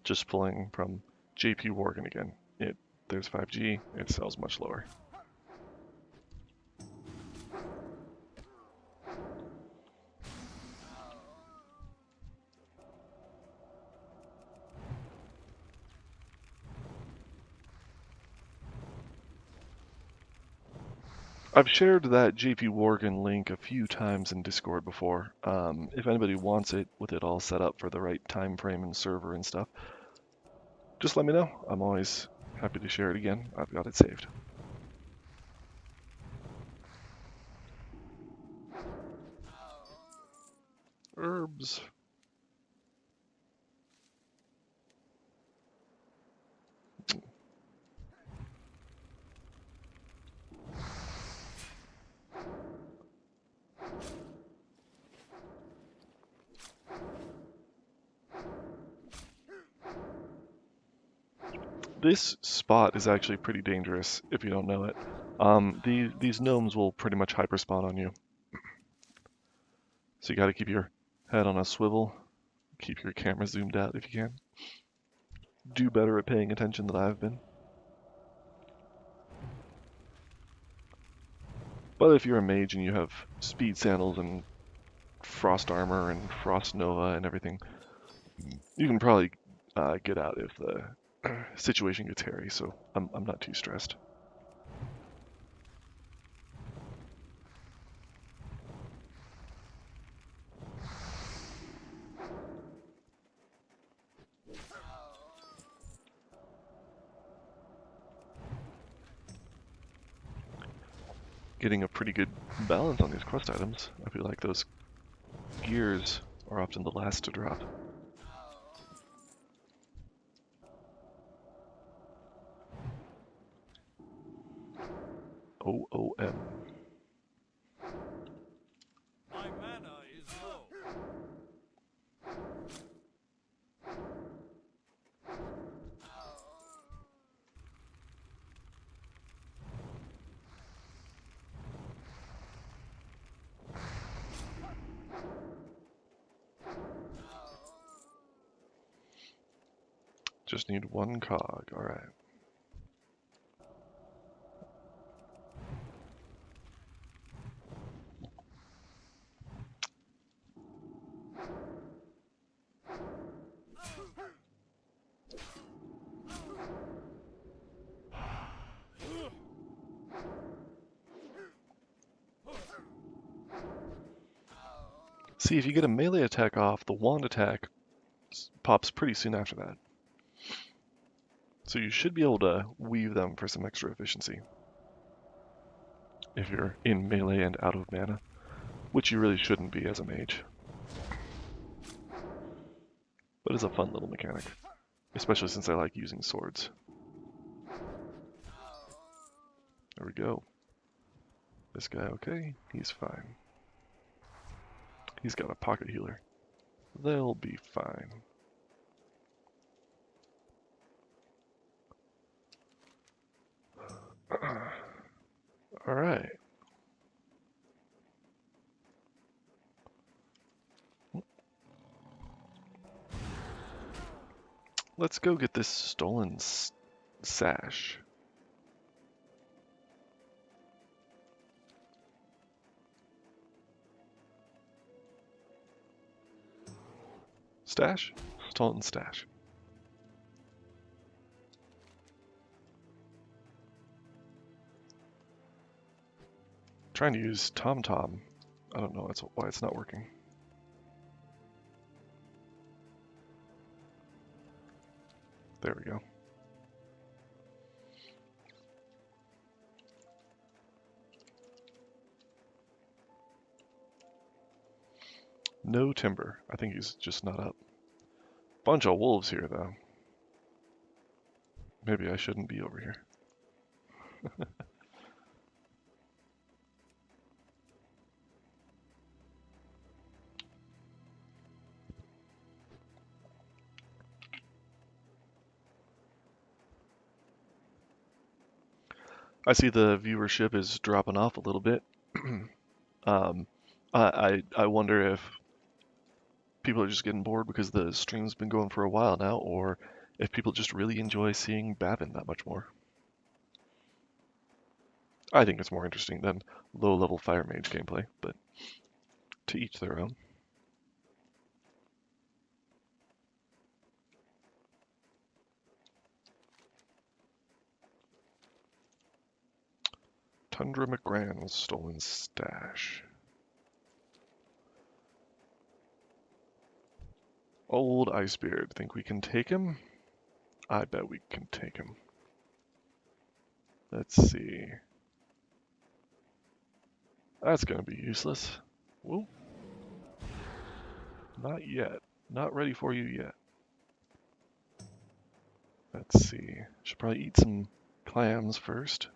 Just pulling from JP Morgan again. There's 5G. It sells much lower. I've shared that JP Morgan link a few times in Discord before. If anybody wants it with it all set up for the right time frame and server and stuff, just let me know. I'm always happy to share it again. I've got it saved. Herbs. This spot is actually pretty dangerous if you don't know it. These gnomes will pretty much hyperspawn on you. So you gotta keep your head on a swivel, keep your camera zoomed out if you can. Do better at paying attention than I've been. But if you're a mage and you have speed sandals and frost armor and frost nova and everything, you can probably get out if the situation gets hairy, so I'm not too stressed. Getting a pretty good balance on these quest items. I feel like those gears are often the last to drop. OOM. My mana is low. Just need one cog, alright. See, if you get a melee attack off, the wand attack pops pretty soon after that. So you should be able to weave them for some extra efficiency. If you're in melee and out of mana, which you really shouldn't be as a mage. But it's a fun little mechanic, especially since I like using swords. There we go. This guy okay? He's fine. He's got a pocket healer. They'll be fine. All right. Let's go get this stolen sash. Stash? Stolen stash. Trying to use TomTom. I don't know why it's not working. There we go. No timber. I think he's just not up. Bunch of wolves here, though. Maybe I shouldn't be over here. I see the viewership is dropping off a little bit. um, I wonder if people are just getting bored because the stream's been going for a while now, or if people just really enjoy seeing Bavin that much more. I think it's more interesting than low-level Fire Mage gameplay, but to each their own. Tundra McGran's stolen stash. Old Icebeard. Think we can take him? I bet we can take him. Let's see. That's gonna be useless. Whoa. Not yet. Not ready for you yet. Let's see. Should probably eat some clams first.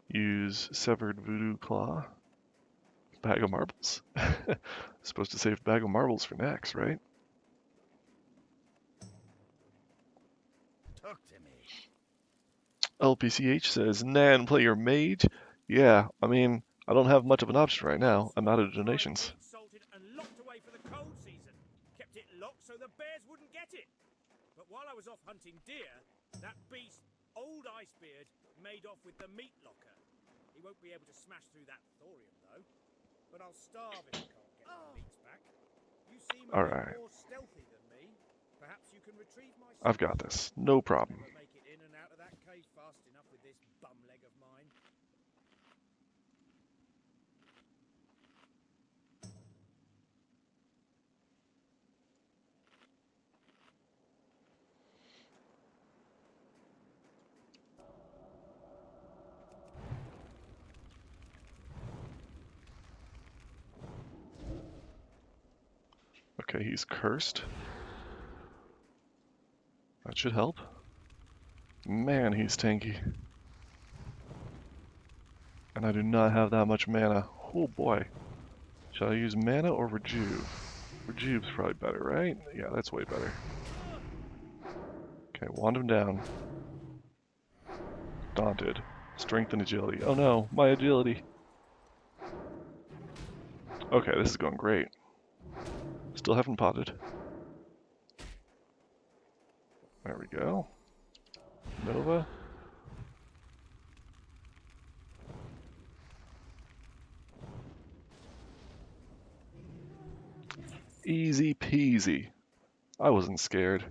Use severed voodoo claw. Bag of marbles. Supposed to save bag of marbles for next, right? Talk to me. LPCH says, Nan, play your mage? Yeah, I mean, I don't have much of an option right now. I'm out of donations. Salted and locked away for the cold season. Kept it locked so the bears wouldn't get it. But while I was off hunting deer, that beast, old Icebeard, made off with the meat locker. He won't be able to smash through that thorium, though. But I'll starve if he can't get the meats back. You seem a bit more stealthy than me. Perhaps you can retrieve my stuff. I've got this. No problem. Never make it in and out of that cave fast enough with this bum leg of mine. Okay, he's cursed. That should help. Man, he's tanky. And I do not have that much mana. Oh boy. Shall I use mana or rejuve? Rejuve's probably better, right? Yeah, that's way better. Okay, wand him down. Daunted. Strength and agility. Oh no, my agility. Okay, this is going great. Still haven't potted. There we go. Nova. Easy peasy. I wasn't scared.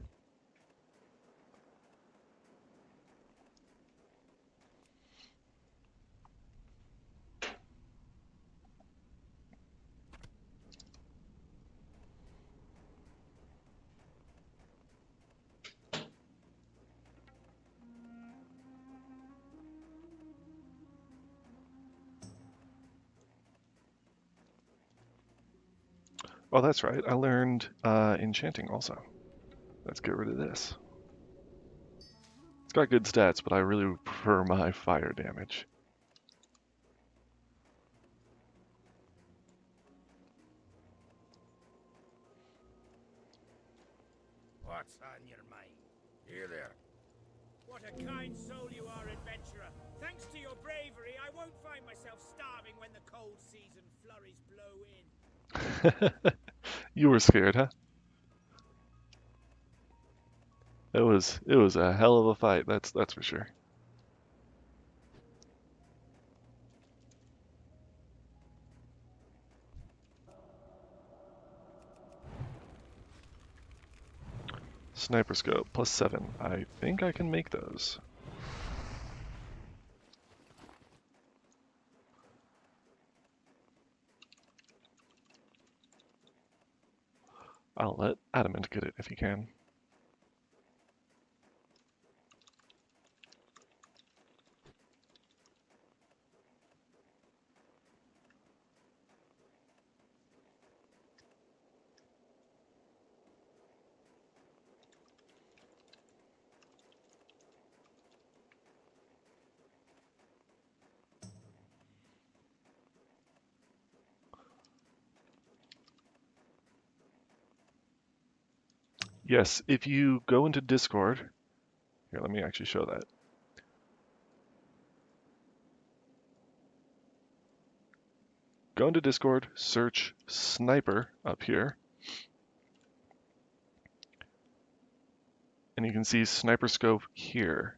Oh, that's right. I learned enchanting also. Let's get rid of this. It's got good stats, but I really prefer my fire damage. What's on your mind? Here there. What a kind soul you are, adventurer. Thanks to your bravery, I won't find myself starving when the cold season flurries blow in. You were scared, huh? It was a hell of a fight, that's for sure. Sniper scope, +7. I think I can make those. I'll let Adamant get it if he can. Yes, if you go into Discord, here, let me actually show that. Go into Discord, search Sniper up here, and you can see Sniper Scope here.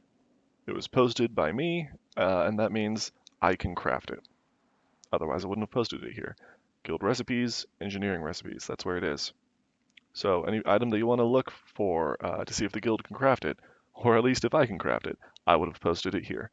It was posted by me, and that means I can craft it. Otherwise, I wouldn't have posted it here. Guild recipes, engineering recipes, that's where it is. So any item that you want to look for to see if the guild can craft it, or at least if I can craft it, I would have posted it here.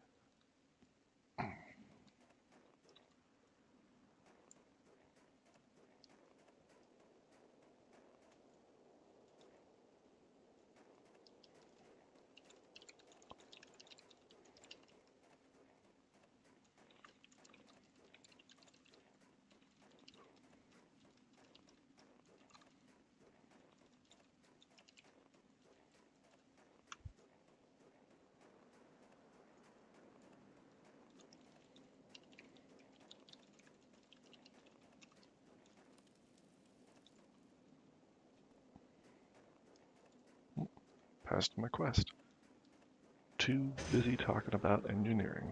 Passed my quest. Too busy talking about engineering.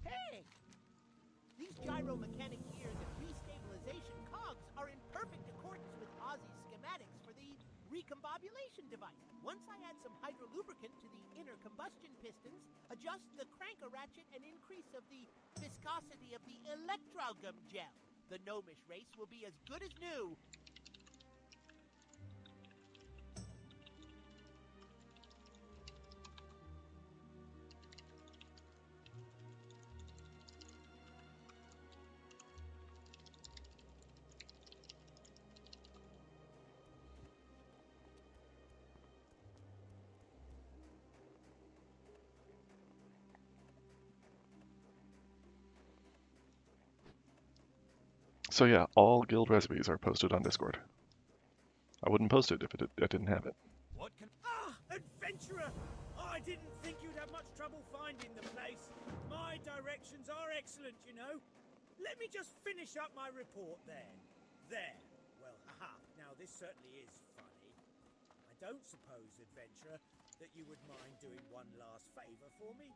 Hey! These gyromechanic gears and restabilization cogs are in perfect accordance with Ozzy's schematics for the recombobulation device. Once I add some hydrolubricant to the inner combustion pistons, adjust the cranker ratchet and increase of the viscosity of the electrogum gel, the gnomish race will be as good as new. So yeah, all guild recipes are posted on Discord. I wouldn't post it if I didn't have it. What can... Ah! Adventurer! I didn't think you'd have much trouble finding the place. My directions are excellent, you know. Let me just finish up my report then. There. Well, haha. Now, this certainly is funny. I don't suppose, adventurer, that you would mind doing one last favor for me?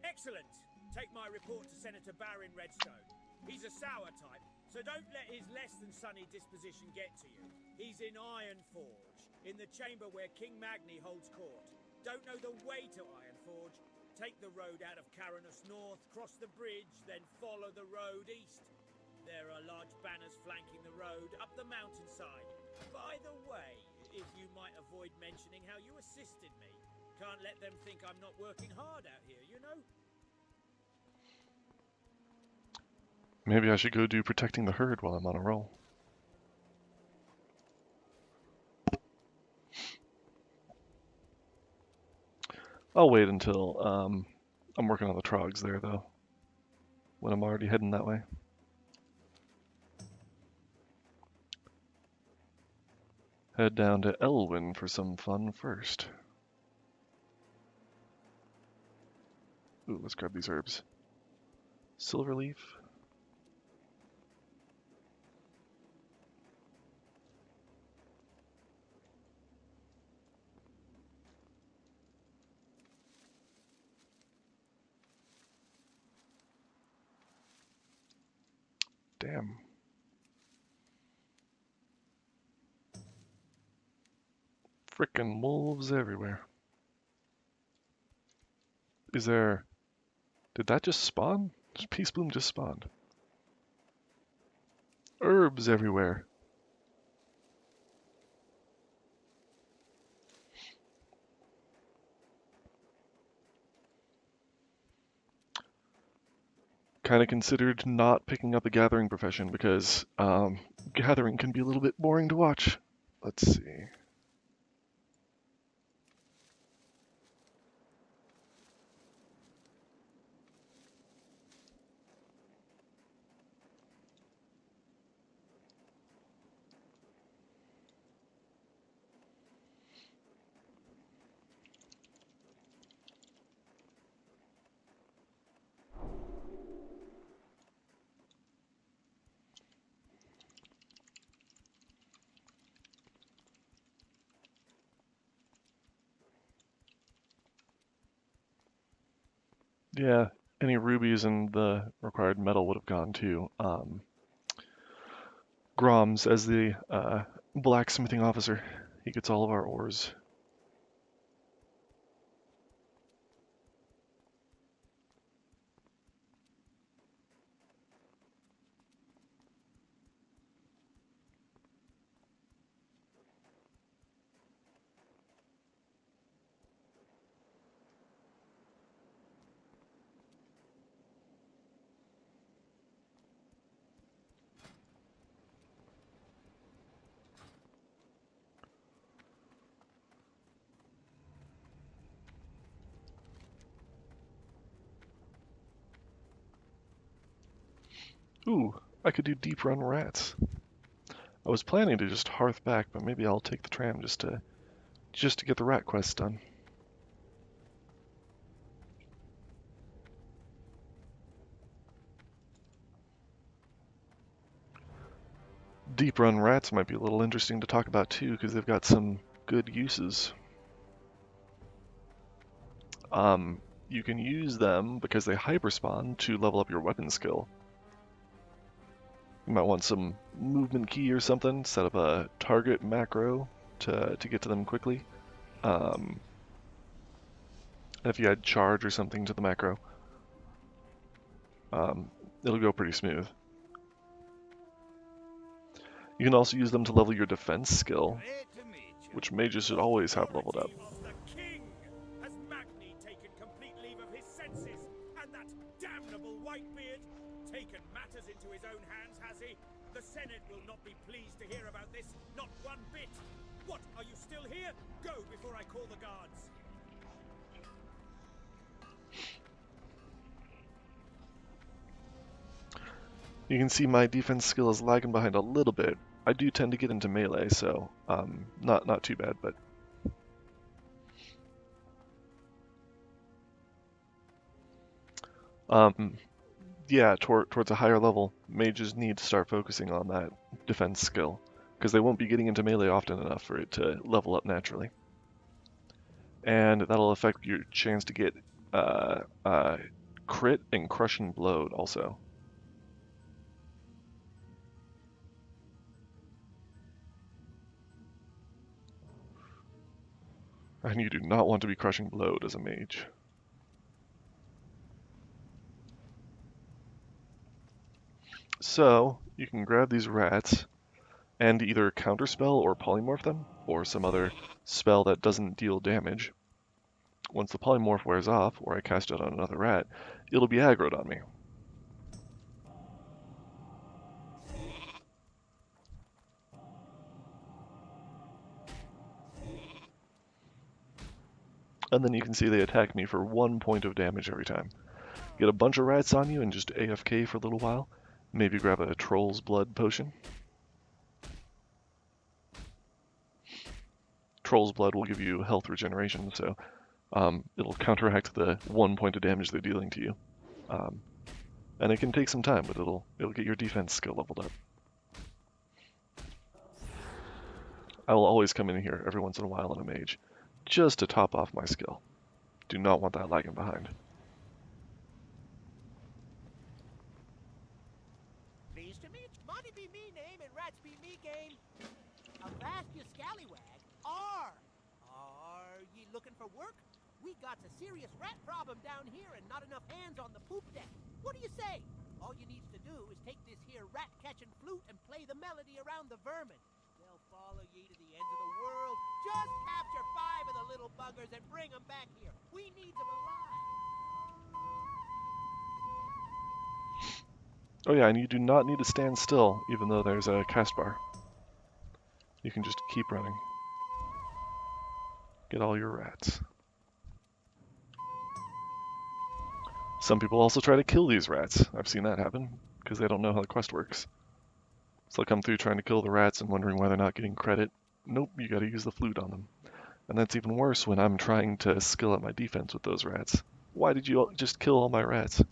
Excellent! Take my report to Senator Bavin Redstone. He's a sour type, so don't let his less-than-sunny disposition get to you. He's in Ironforge, in the chamber where King Magni holds court. Don't know the way to Ironforge? Take the road out of Caranus North, cross the bridge, then follow the road east. There are large banners flanking the road up the mountainside. By the way, if you might avoid mentioning how you assisted me. Can't let them think I'm not working hard out here, you know? Maybe I should go do protecting the herd while I'm on a roll. I'll wait until I'm working on the trogs there, though, when I'm already heading that way. Head down to Elwyn for some fun first. Ooh, let's grab these herbs. Silverleaf. Damn. Frickin' wolves everywhere. Is there... Did that just spawn? Peace Bloom just spawned. Herbs everywhere. Kind of considered not picking up the gathering profession because gathering can be a little bit boring to watch. Let's see. Yeah, any rubies and the required metal would have gone to Groms as the blacksmithing officer. He gets all of our ores. Ooh, I could do deep run rats. I was planning to just hearth back, but maybe I'll take the tram just to get the rat quest done. Deep run rats might be a little interesting to talk about too, because they've got some good uses. You can use them because they hyperspawn to level up your weapon skill. You might want some movement key or something, set up a target macro to get to them quickly. If you add charge or something to the macro, it'll go pretty smooth. You can also use them to level your defense skill, which mages should always have leveled up. The king! Has Magni taken complete leave of his senses? And that damnable Whitebeard taken matters into his own hands, has he? The Senate will not be pleased to hear about this, not one bit. What, are you still here? Go before I call the guards. You can see my defense skill is lagging behind a little bit. I do tend to get into melee, so not too bad, but yeah, towards a higher level, mages need to start focusing on that defense skill, because they won't be getting into melee often enough for it to level up naturally. And that'll affect your chance to get crit and crushing blow also. And you do not want to be crushing blowed as a mage. So, you can grab these rats and either counterspell or polymorph them, or some other spell that doesn't deal damage. Once the polymorph wears off, or I cast it on another rat, it'll be aggroed on me. And then you can see they attack me for 1 point of damage every time. Get a bunch of rats on you and just AFK for a little while. Maybe grab a Troll's Blood potion. Troll's Blood will give you health regeneration, so it'll counteract the 1 point of damage they're dealing to you. And it can take some time, but it'll get your defense skill leveled up. I will always come in here every once in a while on a mage, just to top off my skill. Do not want that lagging behind. Pleased to meet Avast you scallywag. Are ye looking for work? We got a serious rat problem down here and not enough hands on the poop deck. What do you say? All you needs to do is take this here rat-catching flute and play the melody around the vermin. They'll follow ye to the ends of the world. Just capture 5 of the little buggers and bring them back here. We need them alive. Oh yeah, and you do not need to stand still, even though there's a cast bar. You can just keep running. Get all your rats. Some people also try to kill these rats. I've seen that happen, because they don't know how the quest works. So they'll come through trying to kill the rats and wondering why they're not getting credit. Nope, you gotta use the flute on them. And that's even worse when I'm trying to skill up my defense with those rats. Why did you just kill all my rats?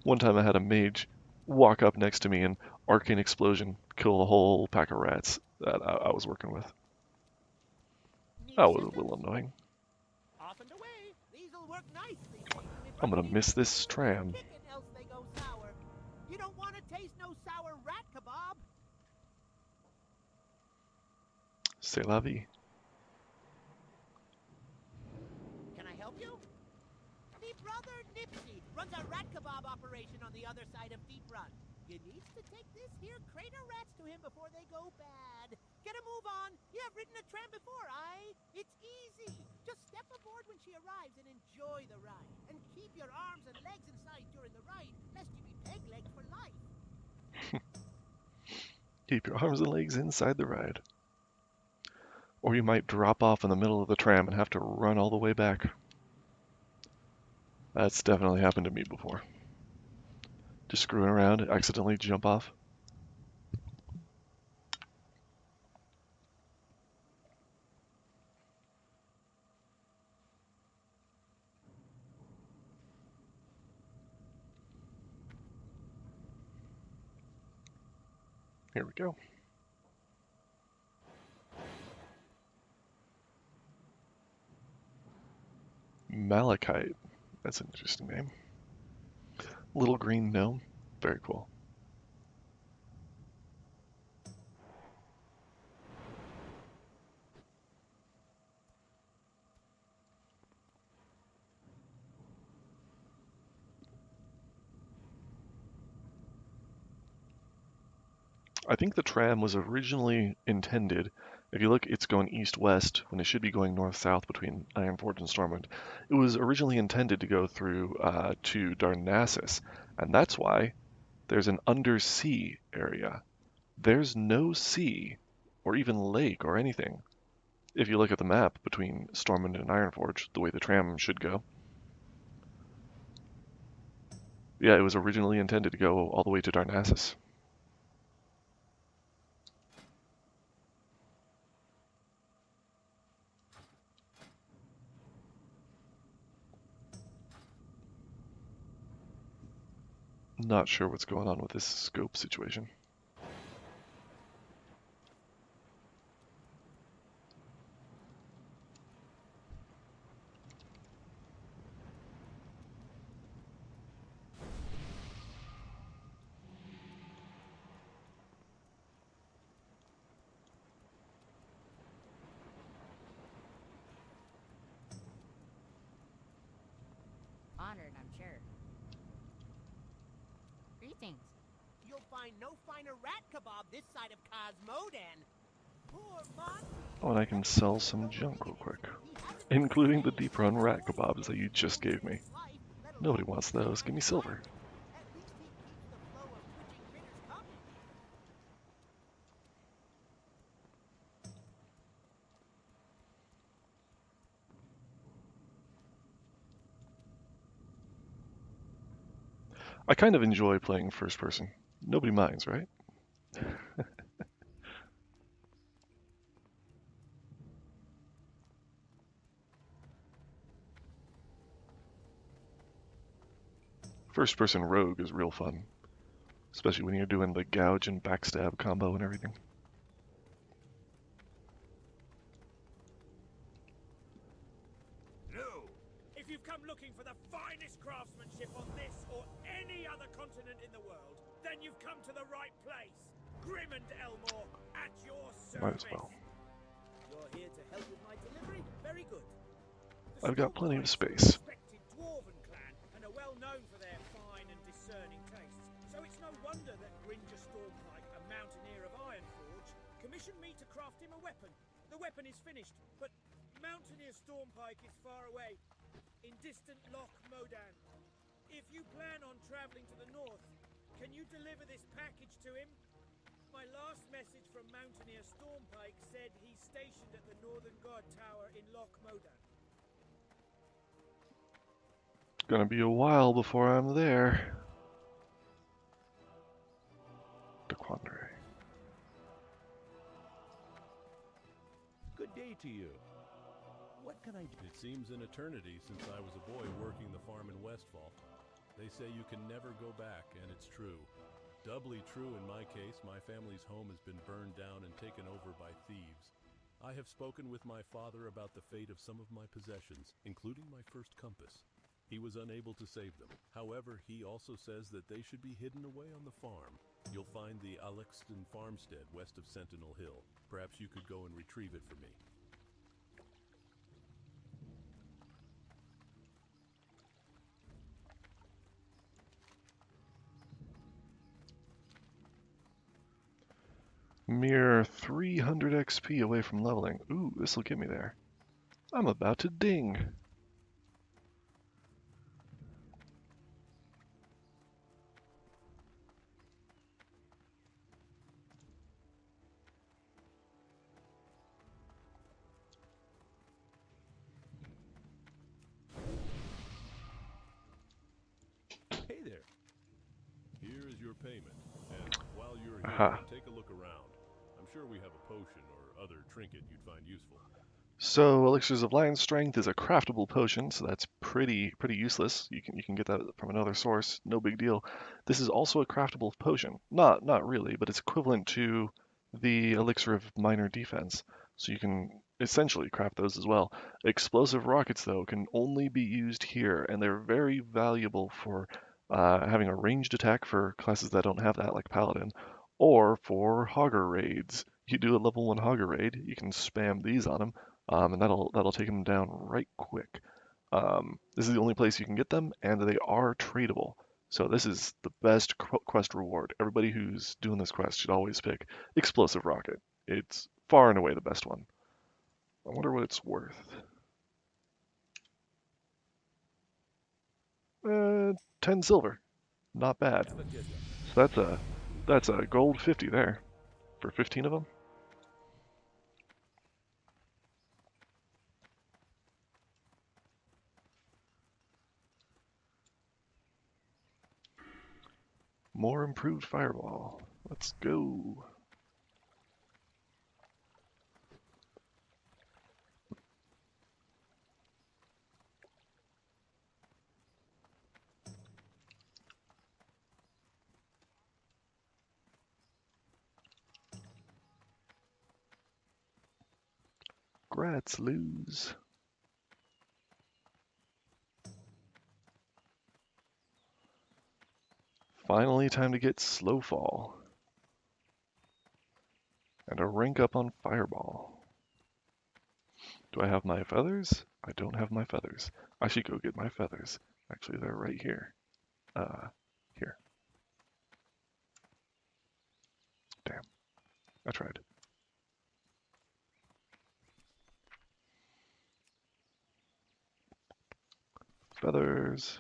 One time I had a mage walk up next to me and arcane explosion kill the whole pack of rats that I was working with. That was a little annoying. Off and away. These'll work nicely. I'm gonna miss this tram. Else they go sour. You don't want to taste no sour rat kebab. C'est la vie. Can I help you? Me brother Nipsey runs a rat kebab operation on the other side of Deep Run. You needs to take this here crate of rats to him before they go bad. Get a move on. You have ridden a tram before, aye? It's easy. Just step aboard when she arrives and enjoy the ride. And keep your arms and legs inside during the ride, lest you be peg-legged for life. Keep your arms and legs inside the ride. Or you might drop off in the middle of the tram and have to run all the way back. That's definitely happened to me before. Just screwing around, accidentally jump off. Here we go. Malachite. That's an interesting name. Little green gnome. Very cool. I think the tram was originally intended, if you look, it's going east-west when it should be going north-south between Ironforge and Stormwind. It was originally intended to go through to Darnassus, and that's why there's an undersea area. There's no sea, or even lake, or anything, if you look at the map between Stormwind and Ironforge, the way the tram should go. Yeah, it was originally intended to go all the way to Darnassus. Not sure what's going on with this scope situation. Honored, I'm sure. Greetings. You'll find no finer rat kebab this side of Cosmodan. Poor Monty. Oh, and I can sell some junk real quick, including the deep run rat kebabs that you just gave me. Nobody wants those. Give me silver. At least he keeps the flow of twitching critters coming. I kind of enjoy playing first person. Nobody minds, right? First person rogue is real fun, especially when you're doing the gouge and backstab combo and everything. No! If you've come looking for the finest craftsmanship on this or any other continent in the world, then you've come to the right place. Grim and Elmore, at your service. Might as well. You're here to help with my delivery? Very good. I've got plenty of Stormpikes are a space. respected dwarven clan and are well known for their fine and discerning tastes. So it's no wonder that Gringer Stormpike, a mountaineer of Ironforge, commissioned me to craft him a weapon. The weapon is finished, but Mountaineer Stormpike is far away, in distant Loch Modan. If you plan on traveling to the north, can you deliver this package to him? My last message from Mountaineer Stormpike said he's stationed at the Northern God Tower in Loch Modan. Gonna be a while before I'm there. The Quandary. Good day to you. What can I do? It seems an eternity since I was a boy working the farm in Westfall. They say you can never go back, and it's true. Doubly true in my case, my family's home has been burned down and taken over by thieves. I have spoken with my father about the fate of some of my possessions, including my first compass. He was unable to save them. However, he also says that they should be hidden away on the farm. You'll find the Alexton farmstead west of Sentinel Hill. Perhaps you could go and retrieve it for me. Mere 300 XP away from leveling. Ooh, this'll get me there. I'm about to ding. Hey there. Here is your payment. And while you're here, Aha. take a look around. I'm sure we have a potion or other trinket you'd find useful. So Elixirs of Lion Strength is a craftable potion, so that's pretty useless. You can get that from another source, no big deal. This is also a craftable potion. Not really, but it's equivalent to the Elixir of Minor Defense. So you can essentially craft those as well. Explosive rockets, though, can only be used here, and they're very valuable for having a ranged attack for classes that don't have that, like Paladin, or for Hogger raids. You do a level 1 Hogger raid, you can spam these on them, and that'll take them down right quick. This is the only place you can get them, and they are tradable. So this is the best quest reward. Everybody who's doing this quest should always pick Explosive Rocket. It's far and away the best one. I wonder what it's worth. 10 silver. Not bad. So that's a gold 50 there for 15 of them. More improved fireball. Let's go. Grats, Lews. Finally, time to get Slowfall. And a rank up on Fireball. Do I have my feathers? I don't have my feathers. I should go get my feathers. Actually, they're right here. Here. Damn. I tried. Feathers.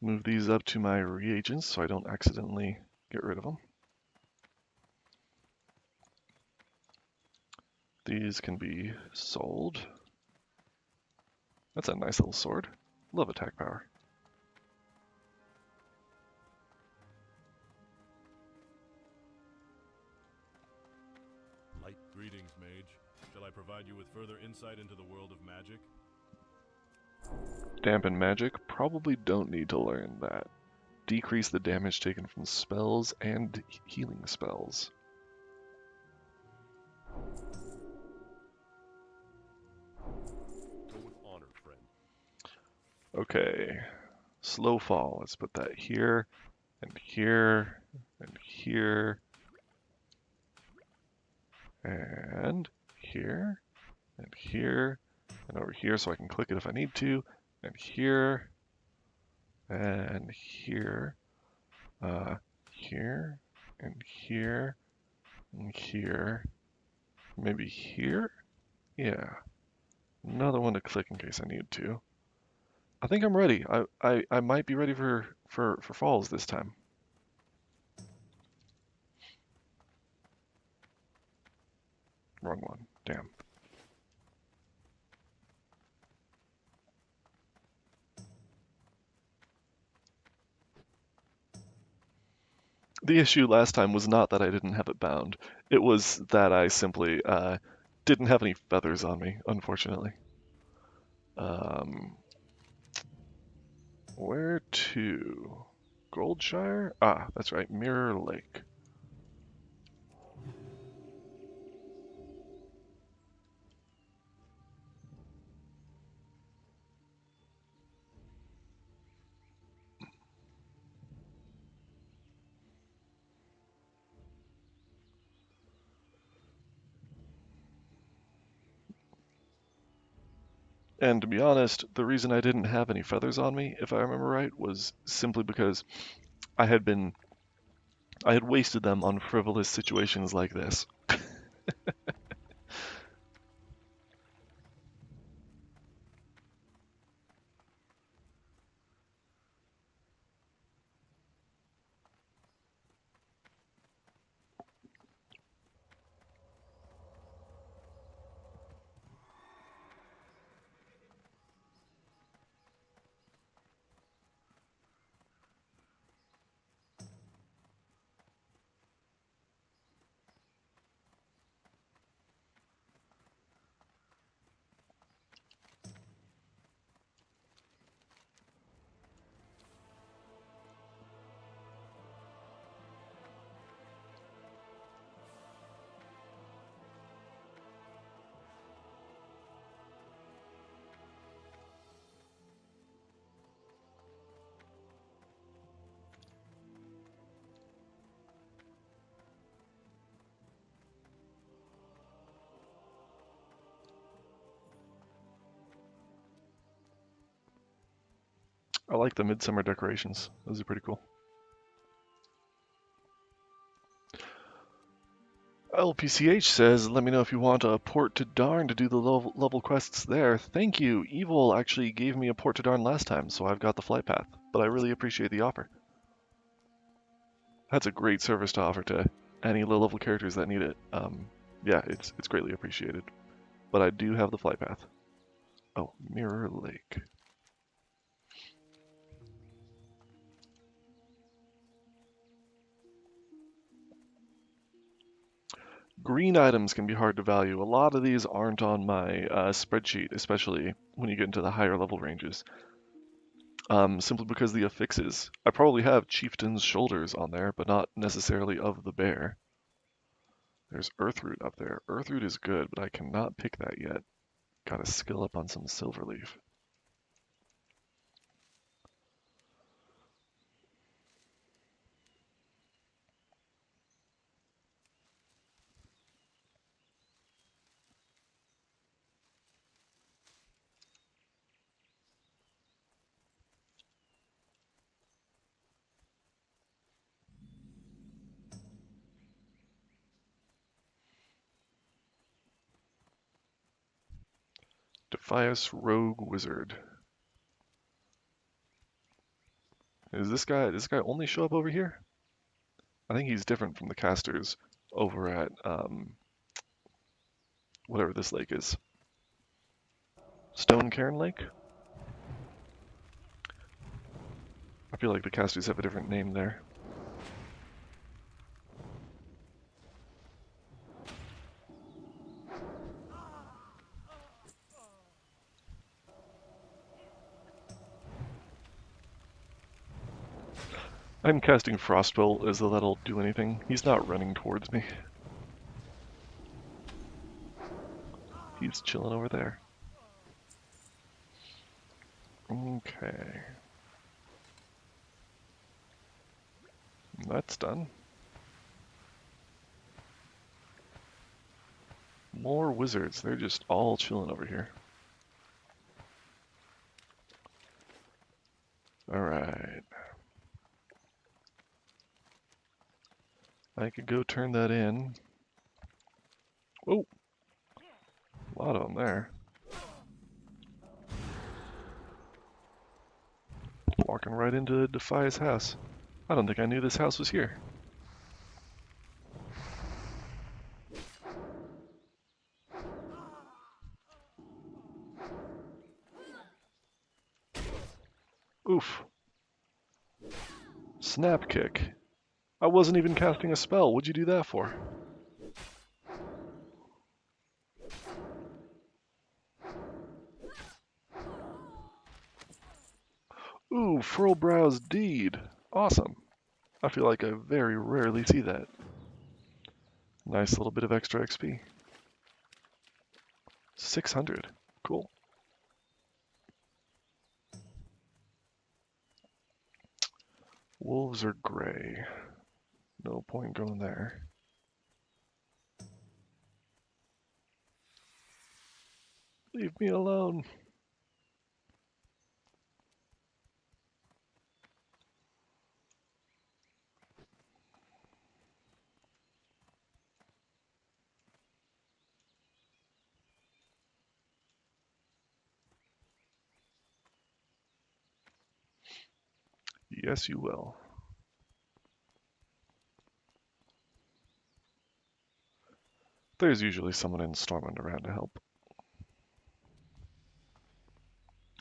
Move these up to my reagents so I don't accidentally get rid of them. These can be sold. That's a nice little sword. Love attack power. Light greetings, mage. Shall I provide you with further insight into the world of magic? Dampen magic. Probably don't need to learn that. Decrease the damage taken from spells and healing spells. Go with honor, friend. Okay. Slow fall. Let's put that here and here and here and here and here and over here so I can click it if I need to, and here and here, here and here and here, maybe here? Yeah, another one to click in case I need to. I think I'm ready. I might be ready for falls this time. Wrong one. Damn. The issue last time was not that I didn't have it bound. It was that I simply didn't have any feathers on me, unfortunately. Where to? Goldshire? Ah, that's right, Mirror Lake. And to be honest, the reason I didn't have any feathers on me, if I remember right, was simply because I had wasted them on frivolous situations like this. I like the midsummer decorations. Those are pretty cool. LPCH says, let me know if you want a port to Darn to do the level quests there. Thank you. Evil actually gave me a port to Darn last time, so I've got the flight path. But I really appreciate the offer. That's a great service to offer to any low-level characters that need it. Yeah, it's greatly appreciated. But I do have the flight path. Oh, Mirror Lake. Green items can be hard to value. A lot of these aren't on my spreadsheet, especially when you get into the higher level ranges. Simply because the affixes. I probably have Chieftain's Shoulders on there, but not necessarily of the bear. There's Earthroot up there. Earthroot is good, but I cannot pick that yet. Gotta skill up on some Silverleaf. Defias Rogue Wizard. Does this guy only show up over here? I think he's different from the casters over at whatever this lake is. Stone Cairn Lake? I feel like the casters have a different name there. I'm casting Frostbolt as though that'll do anything. He's not running towards me. He's chilling over there. Okay. That's done. More wizards. They're just all chilling over here. Alright. I could go turn that in. Oh! A lot of them there. Walking right into Defy's house. I don't think I knew this house was here. Oof. Snap kick. I wasn't even casting a spell. What'd you do that for? Ooh, Furlbrow's Deed. Awesome. I feel like I very rarely see that. Nice little bit of extra XP. 600. Cool. Wolves are gray. No point going there. Leave me alone. Yes, you will. There's usually someone in Stormwind around to help.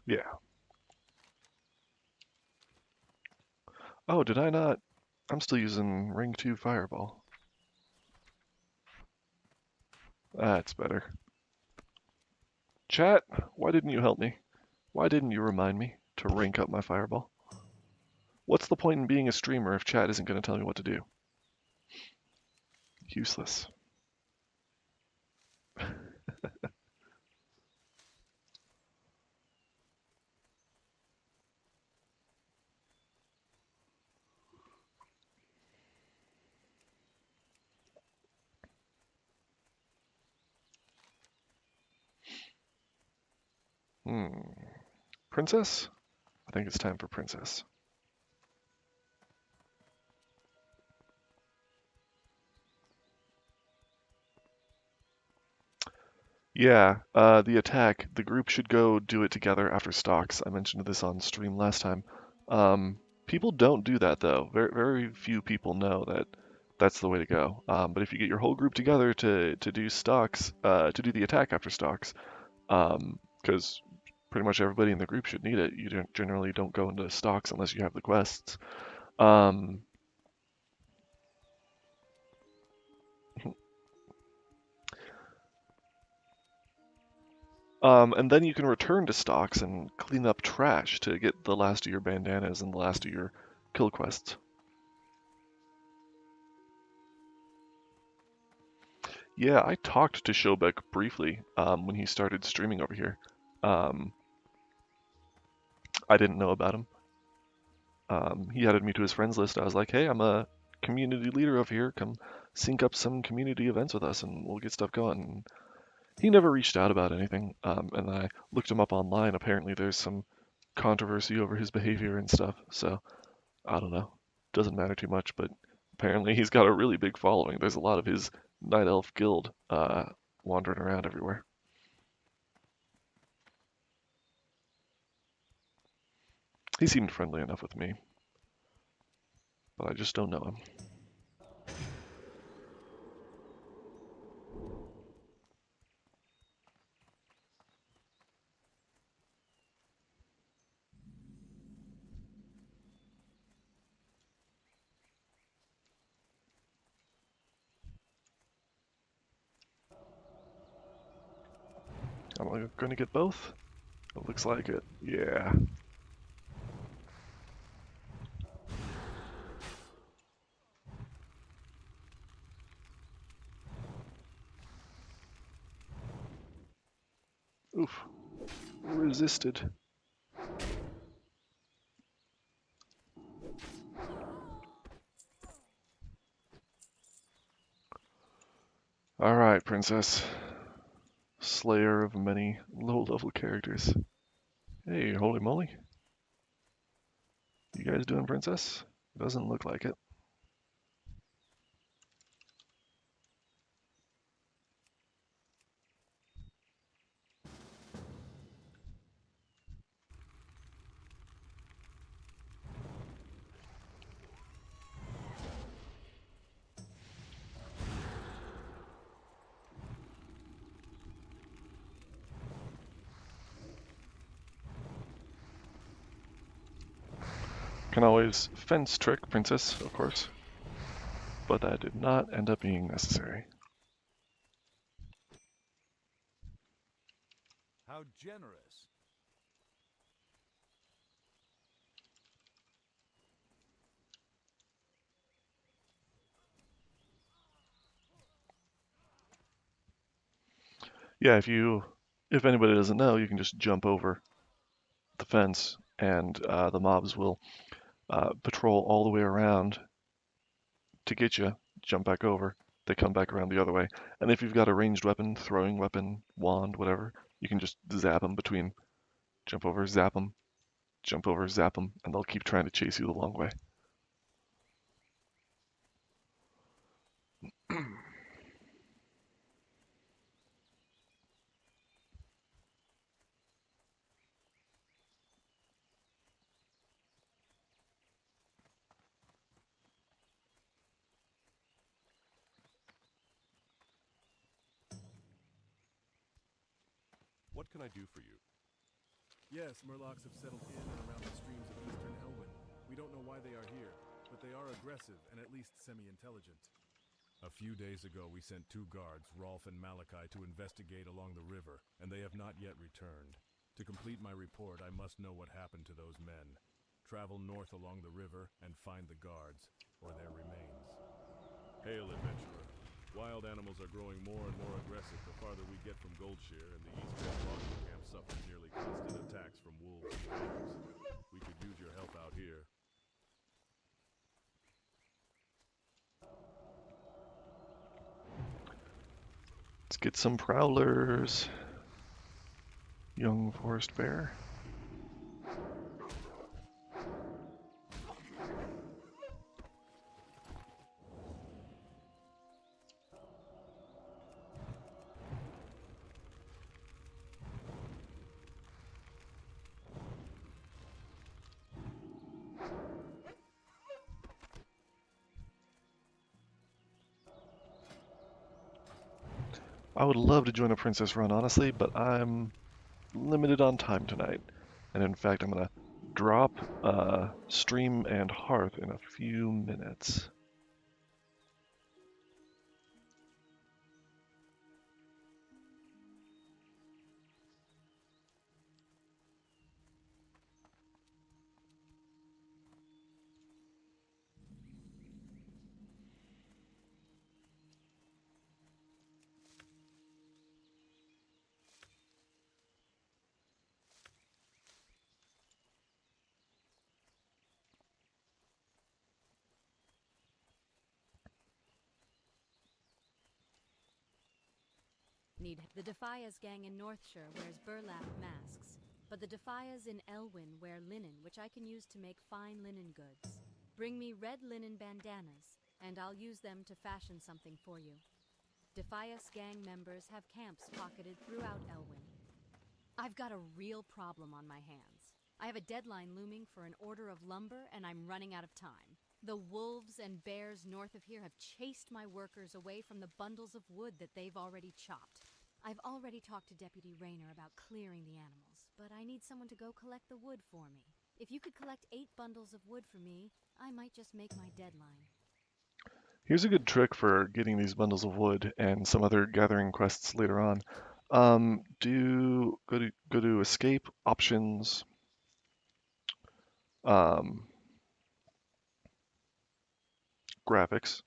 Yeah. Oh, did I not? I'm still using Ring 2 Fireball. That's better. Chat, why didn't you help me? Why didn't you remind me to rank up my Fireball? What's the point in being a streamer if chat isn't going to tell me what to do? Useless. Princess? I think it's time for Princess. Yeah, the attack, the group should go do it together after stocks. I mentioned this on stream last time. People don't do that though. Very, very few people know that that's the way to go. But if you get your whole group together to do stocks, to do the attack after stocks, because pretty much everybody in the group should need it. You generally don't go into stocks unless you have the quests. And then you can return to stocks and clean up trash to get the last of your bandanas and the last of your kill quests. Yeah, I talked to Shobek briefly when he started streaming over here. I didn't know about him. He added me to his friends list. I was like, hey, I'm a community leader over here. Come sync up some community events with us and we'll get stuff going. And he never reached out about anything. And I looked him up online. Apparently there's some controversy over his behavior and stuff. So I don't know. Doesn't matter too much, but apparently he's got a really big following. There's a lot of his Night Elf guild wandering around everywhere. He seemed friendly enough with me, but I just don't know him. Am I going to get both? It looks like it. Yeah. Oof. Resisted. Alright, Princess. Slayer of many low-level characters. Hey, holy moly. You guys doing, Princess? Doesn't look like it. Can always fence trick Princess, of course. But that did not end up being necessary. How generous. Yeah, if anybody doesn't know, you can just jump over the fence and the mobs will patrol all the way around to get you, jump back over. They come back around the other way. And if you've got a ranged weapon, throwing weapon, wand, whatever, you can just zap them between. Jump over, zap them, jump over, zap them, and they'll keep trying to chase you the long way. What can I do for you? Yes, Murlocs have settled in and around the streams of eastern Elwyn. We don't know why they are here, but they are aggressive and at least semi-intelligent. A few days ago we sent 2 guards, Rolf and Malachi, to investigate along the river, and they have not yet returned. To complete my report, I must know what happened to those men. Travel north along the river and find the guards, or their remains. Hail, adventurer. Wild animals are growing more and more aggressive the farther we get from Goldshear, and the East End logging camp suffers nearly constant attacks from wolves and bears. We could use your help out here. Let's get some prowlers. Young forest bear. I would love to join a princess run, honestly, but I'm limited on time tonight. And in fact, I'm going to drop stream and hearth in a few minutes. The Defias gang in Northshire wears burlap masks, but the Defias in Elwyn wear linen, which I can use to make fine linen goods. Bring me red linen bandanas, and I'll use them to fashion something for you. Defias gang members have camps pocketed throughout Elwyn. I've got a real problem on my hands. I have a deadline looming for an order of lumber, and I'm running out of time. The wolves and bears north of here have chased my workers away from the bundles of wood that they've already chopped. I've already talked to Deputy Rayner about clearing the animals, but I need someone to go collect the wood for me. If you could collect 8 bundles of wood for me, I might just make my deadline. Here's a good trick for getting these bundles of wood and some other gathering quests later on. Go to escape options. Graphics.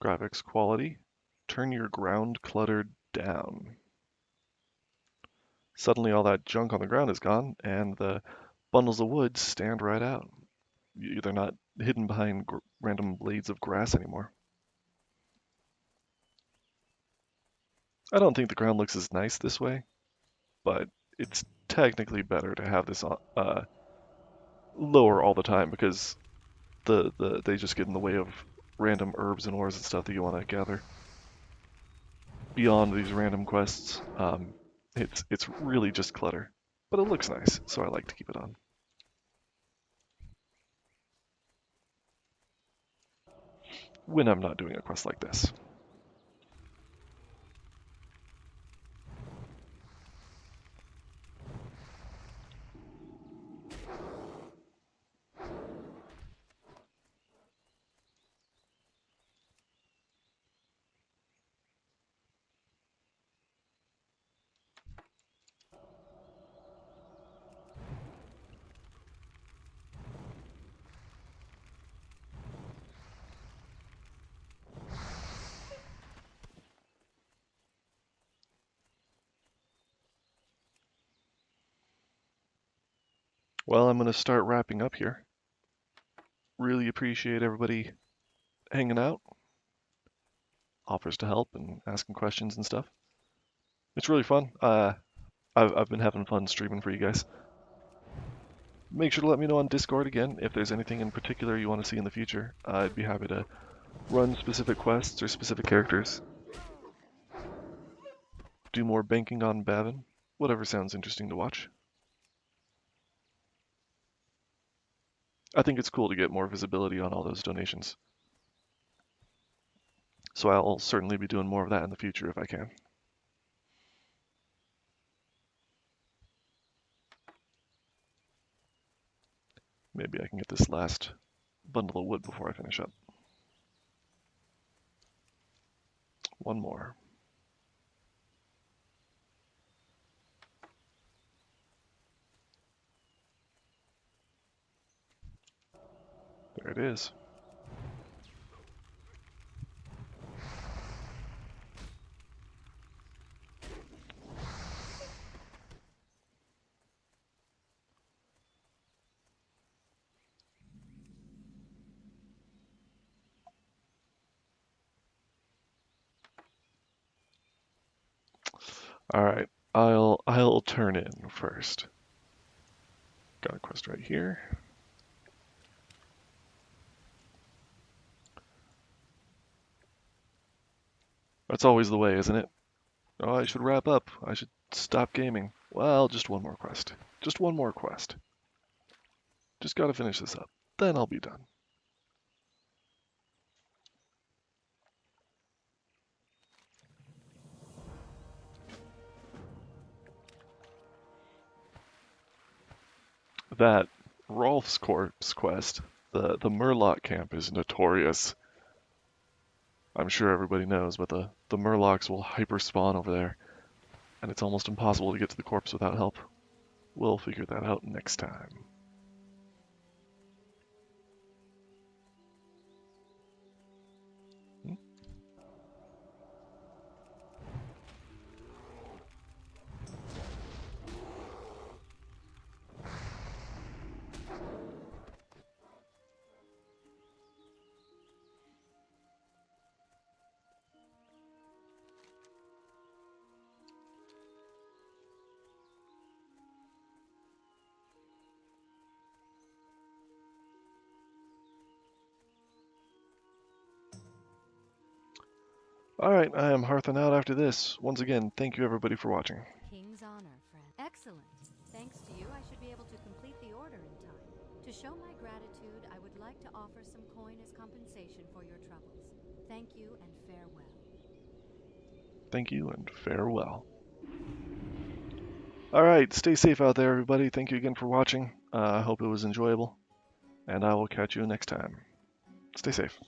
Graphics quality. Turn your ground clutter down. Suddenly all that junk on the ground is gone, and the bundles of wood stand right out. They're not hidden behind random blades of grass anymore. I don't think the ground looks as nice this way, but it's technically better to have this lower all the time because they just get in the way of random herbs and ores and stuff that you want to gather beyond these random quests. It's really just clutter, but it looks nice, so I like to keep it on. When I'm not doing a quest like this. Well, I'm going to start wrapping up here. Really appreciate everybody hanging out, offers to help and asking questions and stuff. It's really fun. I've been having fun streaming for you guys. Make sure to let me know on Discord again if there's anything in particular you want to see in the future. I'd be happy to run specific quests or specific characters. Do more banking on Bavin. Whatever sounds interesting to watch. I think it's cool to get more visibility on all those donations. So I'll certainly be doing more of that in the future if I can. Maybe I can get this last bundle of wood before I finish up. One more. There it is. All right, I'll turn in first. Got a quest right here. That's always the way, isn't it? Oh, I should wrap up. I should stop gaming. Well, just one more quest. Just one more quest. Just gotta finish this up. Then I'll be done. That Rolf's Corpse quest, the Murloc camp is notorious. I'm sure everybody knows, but the Murlocs will hyper spawn over there, and it's almost impossible to get to the corpse without help. We'll figure that out next time. Alright, I am hearthing out after this. Once again, thank you everybody for watching. King's honor, friend. Excellent. Thanks to you, I should be able to complete the order in time. To show my gratitude, I would like to offer some coin as compensation for your troubles. Thank you and farewell. Thank you and farewell. Alright, stay safe out there everybody. Thank you again for watching. I hope it was enjoyable. And I will catch you next time. Stay safe.